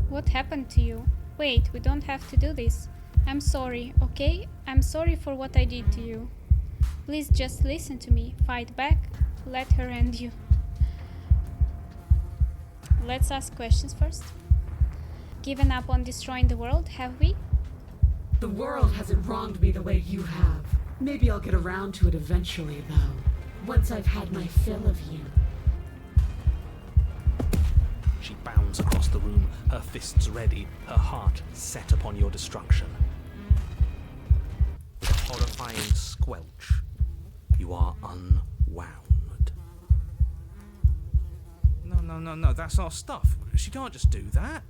What happened to you? Wait, we don't have to do this. I'm sorry, okay? I'm sorry for what I did to you. Please just listen to me. Fight back. Let her end you. Let's ask questions first. Given up on destroying the world, have we? The world hasn't wronged me the way you have. Maybe I'll get around to it eventually, though. Once I've had my fill of you. She bounds across the room, her fists ready, her heart set upon your destruction. With a horrifying squelch, you are unwound. No, that's our stuff. She can't just do that.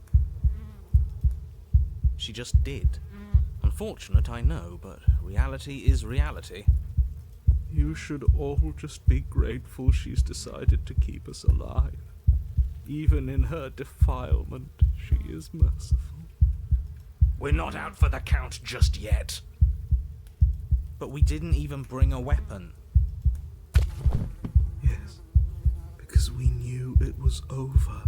She just did. Unfortunate, I know, but reality is reality. You should all just be grateful she's decided to keep us alive. Even in her defilement, she is merciful. We're not out for the count just yet. But we didn't even bring a weapon. Yes, because we knew it was over.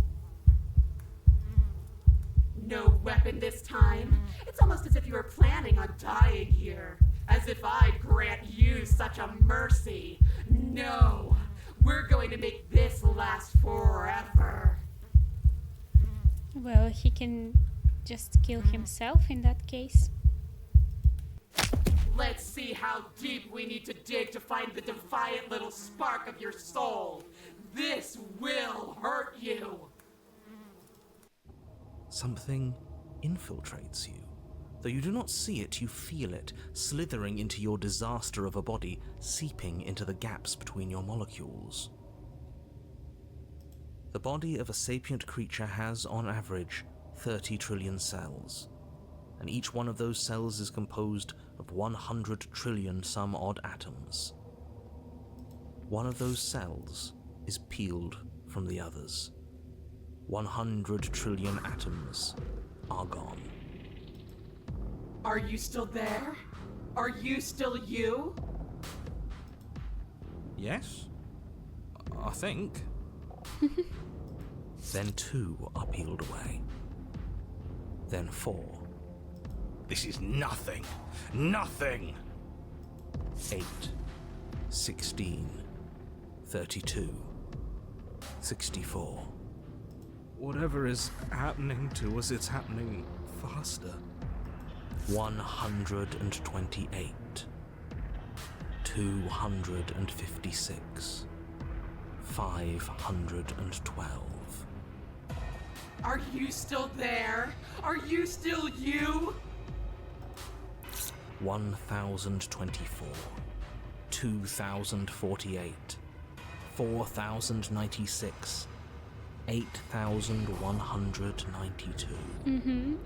No weapon this time? It's almost as if you were planning on dying here. As if I'd grant you such a mercy. No! We're going to make this last forever. Well, he can just kill himself in that case. Let's see how deep we need to dig to find the defiant little spark of your soul. This will hurt you. Something infiltrates you. Though you do not see it, you feel it, slithering into your disaster of a body, seeping into the gaps between your molecules. The body of a sapient creature has, on average, 30 trillion cells, and each one of those cells is composed of 100 trillion some odd atoms. One of those cells is peeled from the others. 100 trillion atoms are gone. Are you still there? Are you still you? Yes? I think. Then 2 are peeled away. Then 4. This is nothing. Nothing! 8. 16. 32. 64. Whatever is happening to us, it's happening faster. 128. 256. 512. Are you still there? Are you still you? 1024. 2048. 4096. 8192.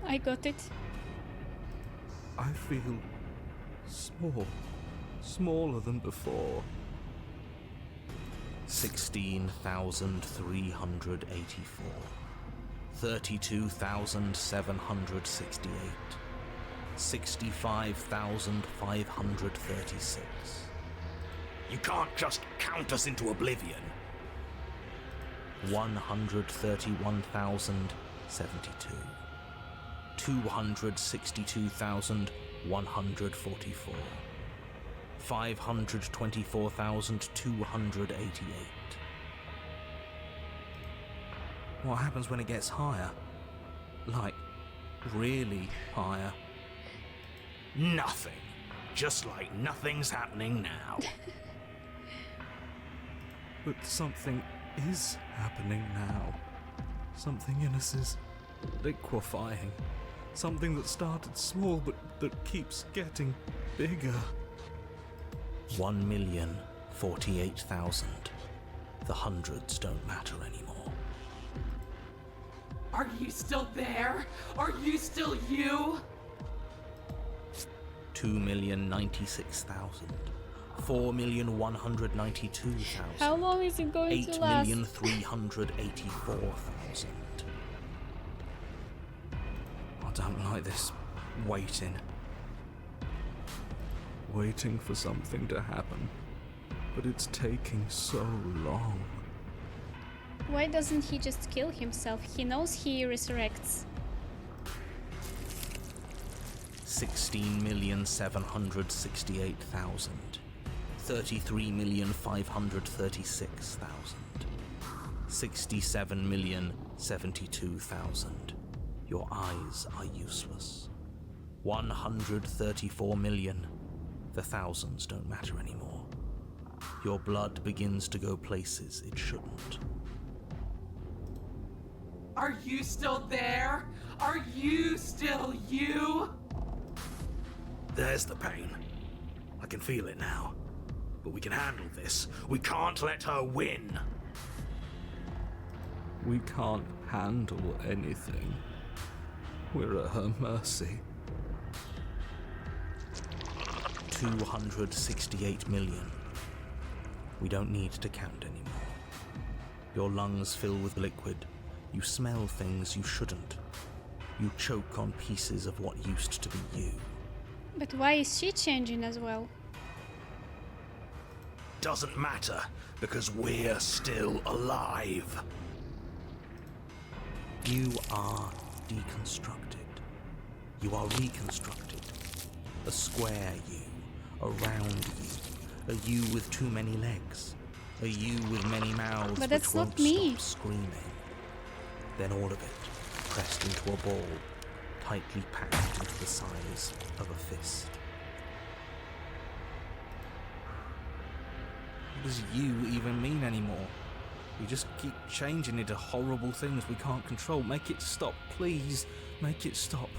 I got it. I feel small. Smaller than before. 16,384. 32,768. 65,536. You can't just count us into oblivion. 131,072. 262,144. 524,288. What happens when it gets higher? Like, really higher? Nothing. Just like nothing's happening now. But something is happening now. Something in us is liquefying. Something that started small but that keeps getting bigger. 1,048,000. The hundreds don't matter anymore. Are you still there? Are you still you? 2,096,000. 4,192,000. How long is it going to last? 8,384,000. I don't like this waiting. Waiting for something to happen. But it's taking so long. Why doesn't he just kill himself? He knows he resurrects. 16,768,000. 33,536,000. 67,072,000. Your eyes are useless. 134 million. The thousands don't matter anymore. Your blood begins to go places it shouldn't. Are you still there? Are you still you? There's the pain. I can feel it now. But we can handle this. We can't let her win. We can't handle anything. We're at her mercy. 268 million. We don't need to count anymore. Your lungs fill with liquid. You smell things you shouldn't. You choke on pieces of what used to be you. But why is she changing as well? Doesn't matter, because we're still alive. You are deconstructed. You are reconstructed. A square you, a round you, a you with too many legs, a you with many mouths But which that's won't not me. stop screaming. Then all of it, pressed into a ball, tightly packed into the size of a fist. What does you even mean anymore? We just keep changing into horrible things we can't control. Make it stop, please. Make it stop.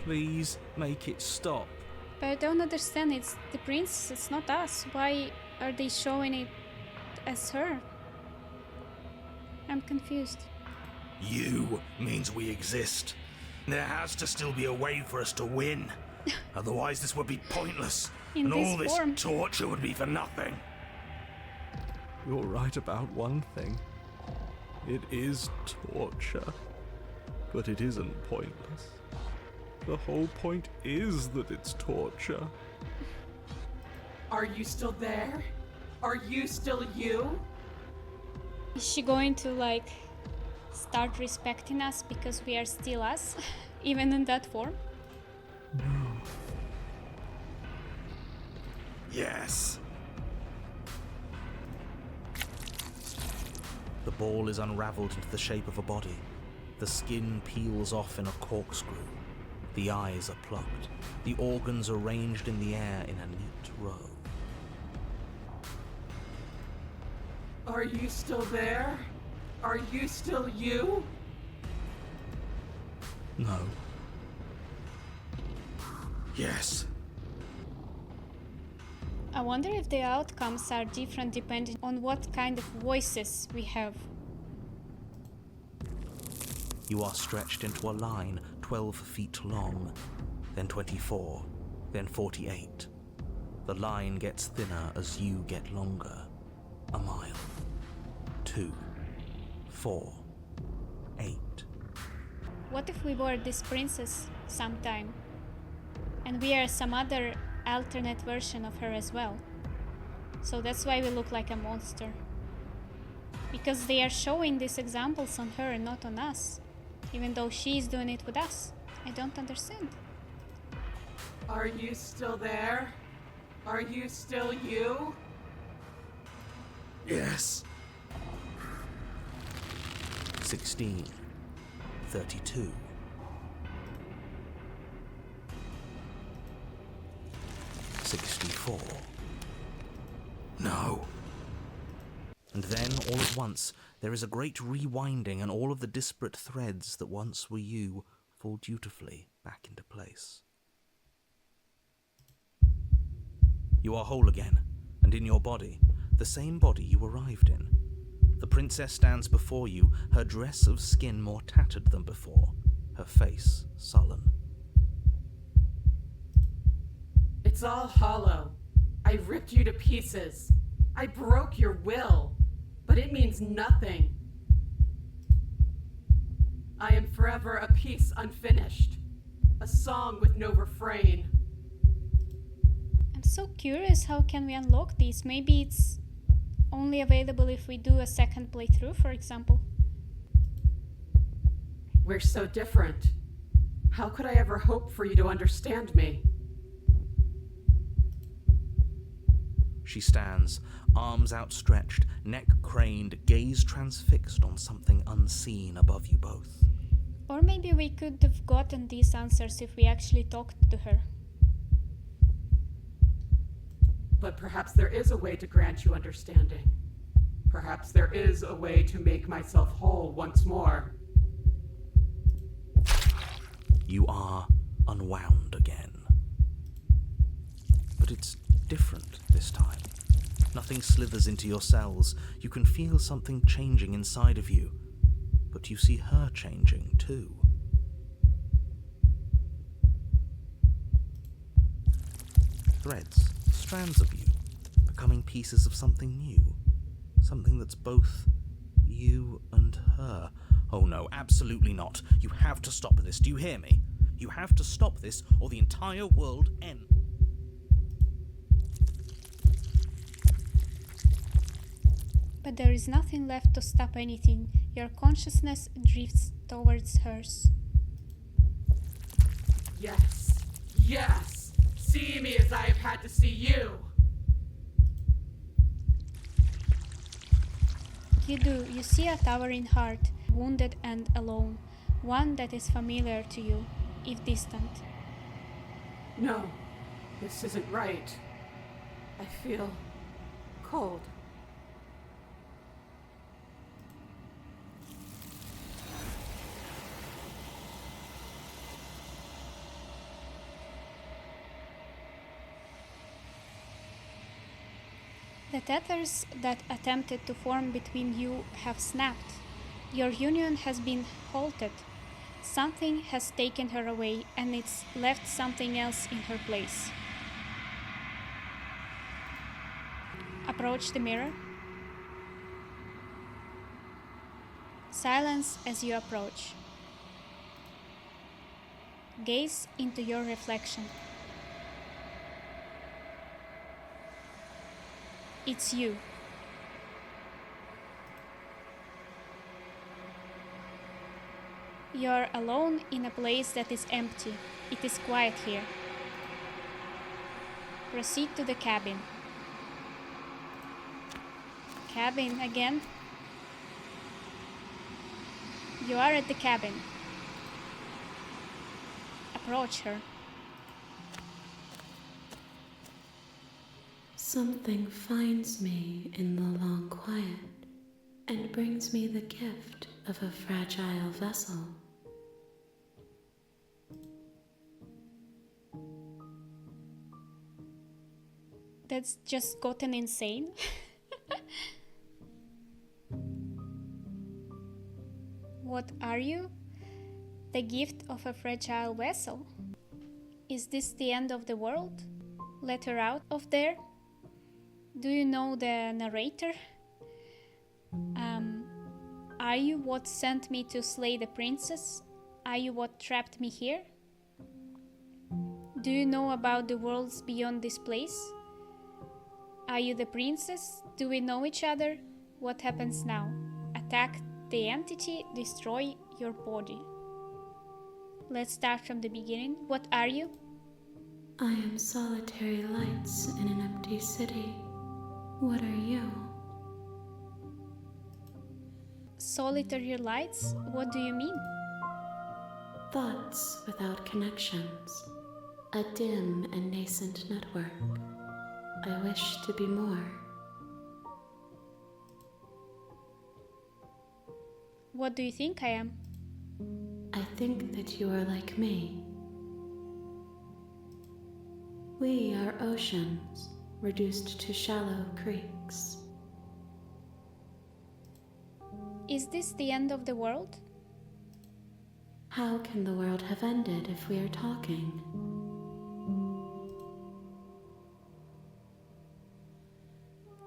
Please make it stop. But I don't understand. It's the prince, it's not us. Why are they showing it as her? I'm confused. You means we exist. There has to still be a way for us to win. Otherwise this would be pointless. In and this all this form. torture would be for nothing. You're right about one thing. It is torture. But it isn't pointless. The whole point is that it's torture. Are you still there? Are you still you? Is she going to start respecting us because we are still us? Even in that form? Yes. The ball is unraveled into the shape of a body. The skin peels off in a corkscrew. The eyes are plucked. The organs arranged in the air in a neat row. Are you still there? Are you still you? No. Yes. I wonder if the outcomes are different depending on what kind of voices we have. You are stretched into a line 12 feet long, then 24, then 48. The line gets thinner as you get longer. A mile. 2. 4. 8. What if we were this princess sometime? And we are some other alternate version of her as well. So that's why we look like a monster. Because they are showing these examples on her, not on us. Even though she's doing it with us. I don't understand. Are you still there? Are you still you? Yes. 16. 32. 64. No. And then, all at once, there is a great rewinding, and all of the disparate threads that once were you fall dutifully back into place. You are whole again, and in your body, the same body you arrived in. The princess stands before you, her dress of skin more tattered than before, her face sullen. It's all hollow. I ripped you to pieces. I broke your will, but it means nothing. I am forever a piece unfinished, a song with no refrain. I'm so curious, how can we unlock this? Maybe it's only available if we do a second playthrough, for example. We're so different. How could I ever hope for you to understand me? She stands, arms outstretched, neck craned, gaze transfixed on something unseen above you both. Or maybe we could have gotten these answers if we actually talked to her. But perhaps there is a way to grant you understanding. Perhaps there is a way to make myself whole once more. You are unwound again. But it's different this time. Nothing slithers into your cells. You can feel something changing inside of you. But you see her changing too. Threads, strands of you, becoming pieces of something new. Something that's both you and her. Oh no, absolutely not. You have to stop this. Do you hear me? You have to stop this, or the entire world ends. But there is nothing left to stop anything. Your consciousness drifts towards hers. Yes, yes! See me as I have had to see you! You do. You see a towering heart, wounded and alone. One that is familiar to you, if distant. No, this isn't right. I feel cold. The tethers that attempted to form between you have snapped. Your union has been halted. Something has taken her away, and it's left something else in her place. Approach the mirror. Silence as you approach. Gaze into your reflection. It's you. You're alone in a place that is empty. It is quiet here. Proceed to the cabin. Cabin again. You are at the cabin. Approach her. Something finds me in the long quiet and brings me the gift of a fragile vessel. That's just gotten insane. What are you? The gift of a fragile vessel? Is this the end of the world? Let her out of there? Do you know the narrator? Are you what sent me to slay the princess? Are you what trapped me here? Do you know about the worlds beyond this place? Are you the princess? Do we know each other? What happens now? Attack the entity, destroy your body. Let's start from the beginning. What are you? I am solitary lights in an empty city. What are you? Solitary lights? What do you mean? Thoughts without connections. A dim and nascent network. I wish to be more. What do you think I am? I think that you are like me. We are oceans, reduced to shallow creeks. Is this the end of the world? How can the world have ended if we are talking?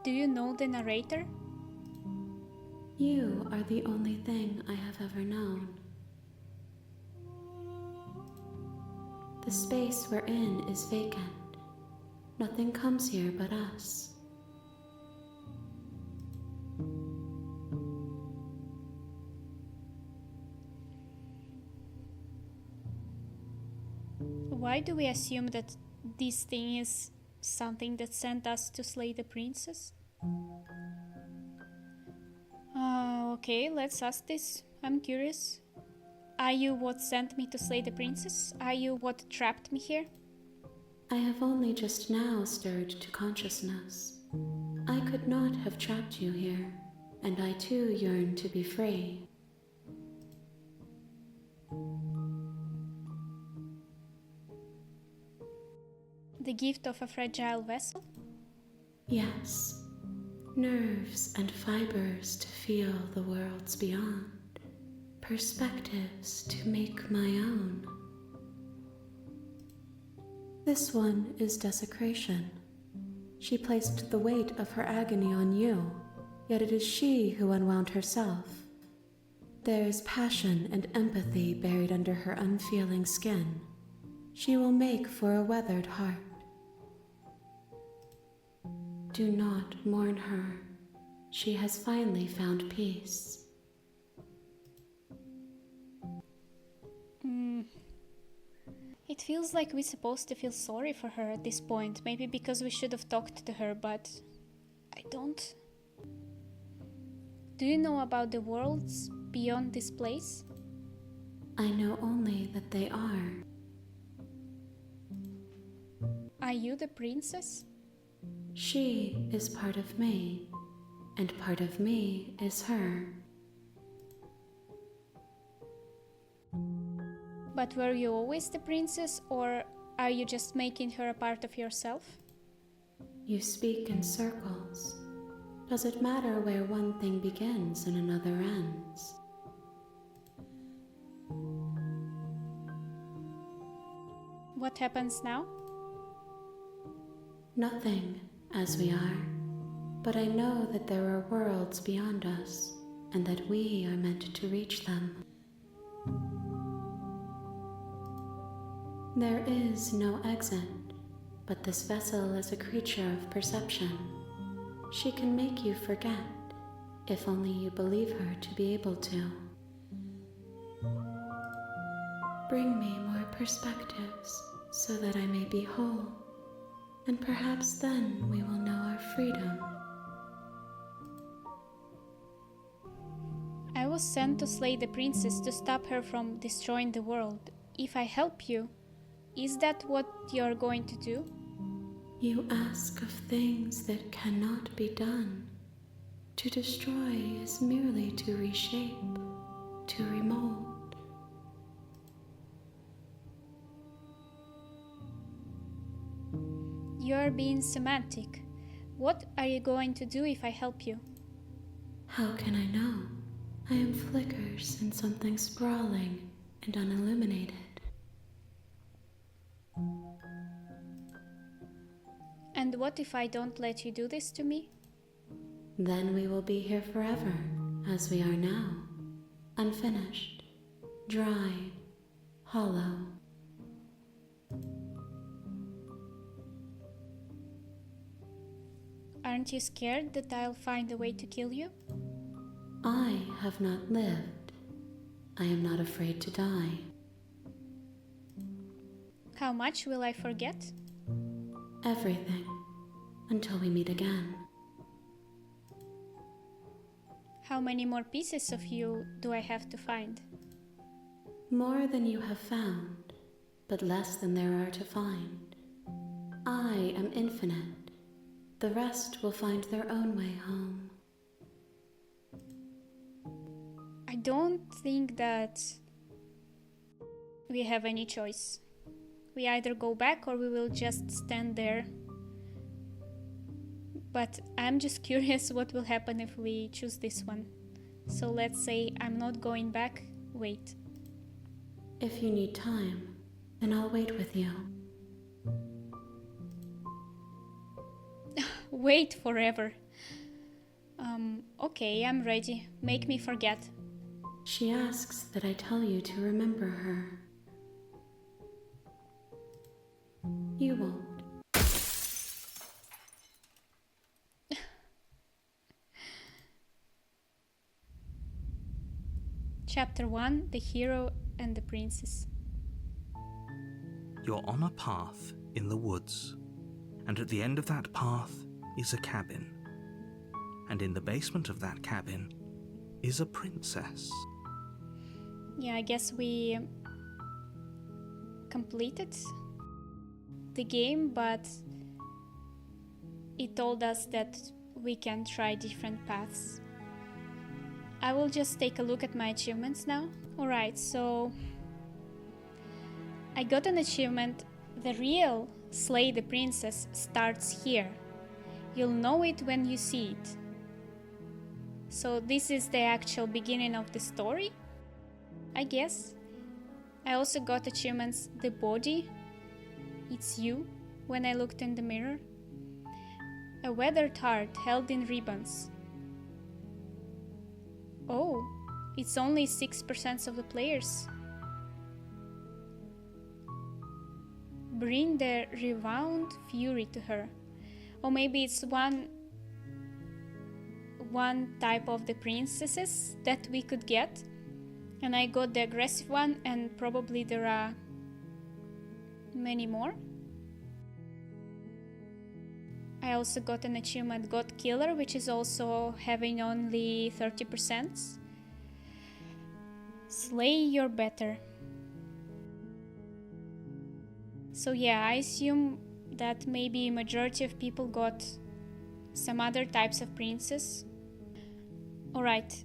Do you know the narrator? You are the only thing I have ever known. The space we're in is vacant. Nothing comes here but us. Why do we assume that this thing is something that sent us to slay the princess? Okay, let's ask this. I'm curious. Are you what sent me to slay the princess? Are you what trapped me here? I have only just now stirred to consciousness. I could not have trapped you here, and I too yearn to be free. The gift of a fragile vessel? Yes, nerves and fibers to feel the worlds beyond, perspectives to make my own. This one is desecration. She placed the weight of her agony on you, yet it is she who unwound herself. There is passion and empathy buried under her unfeeling skin. She will make for a weathered heart. Do not mourn her. She has finally found peace. It feels like we're supposed to feel sorry for her at this point. Maybe because we should have talked to her, but I don't. Do you know about the worlds beyond this place? I know only that they are. Are you the princess? She is part of me, and part of me is her. But were you always the princess, or are you just making her a part of yourself? You speak in circles. Does it matter where one thing begins and another ends? What happens now? Nothing, as we are. But I know that there are worlds beyond us, and that we are meant to reach them. There is no exit, but this vessel is a creature of perception. She can make you forget, if only you believe her to be able to. Bring me more perspectives, so that I may be whole, and perhaps then we will know our freedom. I was sent to slay the princess to stop her from destroying the world. If I help you, is that what you're going to do? You ask of things that cannot be done. To destroy is merely to reshape, to remold. You're being semantic. What are you going to do if I help you? How can I know? I am flickers in something sprawling and unilluminated. And what if I don't let you do this to me? Then we will be here forever, as we are now, unfinished, dry, hollow. Aren't you scared that I'll find a way to kill you? I have not lived. I am not afraid to die. How much will I forget? Everything, until we meet again. How many more pieces of you do I have to find? More than you have found, but less than there are to find. I am infinite. The rest will find their own way home. I don't think that we have any choice. We either go back or we will just stand there. But I'm just curious what will happen if we choose this one. So let's say I'm not going back. Wait. If you need time, then I'll wait with you. Wait forever. Okay, I'm ready. Make me forget. She asks that I tell you to remember her. You won't. Chapter 1: The Hero and the Princess. You're on a path in the woods, and at the end of that path is a cabin. And in the basement of that cabin is a princess. Yeah, I guess we completed the game, but it told us that we can try different paths. I will just take a look at my achievements now. Alright, so I got an achievement. The real Slay the Princess starts here. You'll know it when you see it. So this is the actual beginning of the story, I guess. I also got achievements. The body, it's you when I looked in the mirror. A weathered heart held in ribbons. Oh, it's only 6% of the players. Bring the rewound fury to her. Or maybe it's one type of the princesses that we could get. And I got the aggressive one, and probably there are many more. I also got an achievement, God Killer, which is also having only 30%. Slay your better. So yeah, I assume that maybe majority of people got some other types of princess. Alright,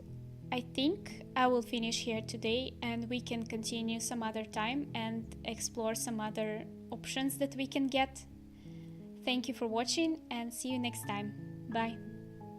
I think I will finish here today, and we can continue some other time and explore some other options that we can get. Thank you for watching, and see you next time. Bye.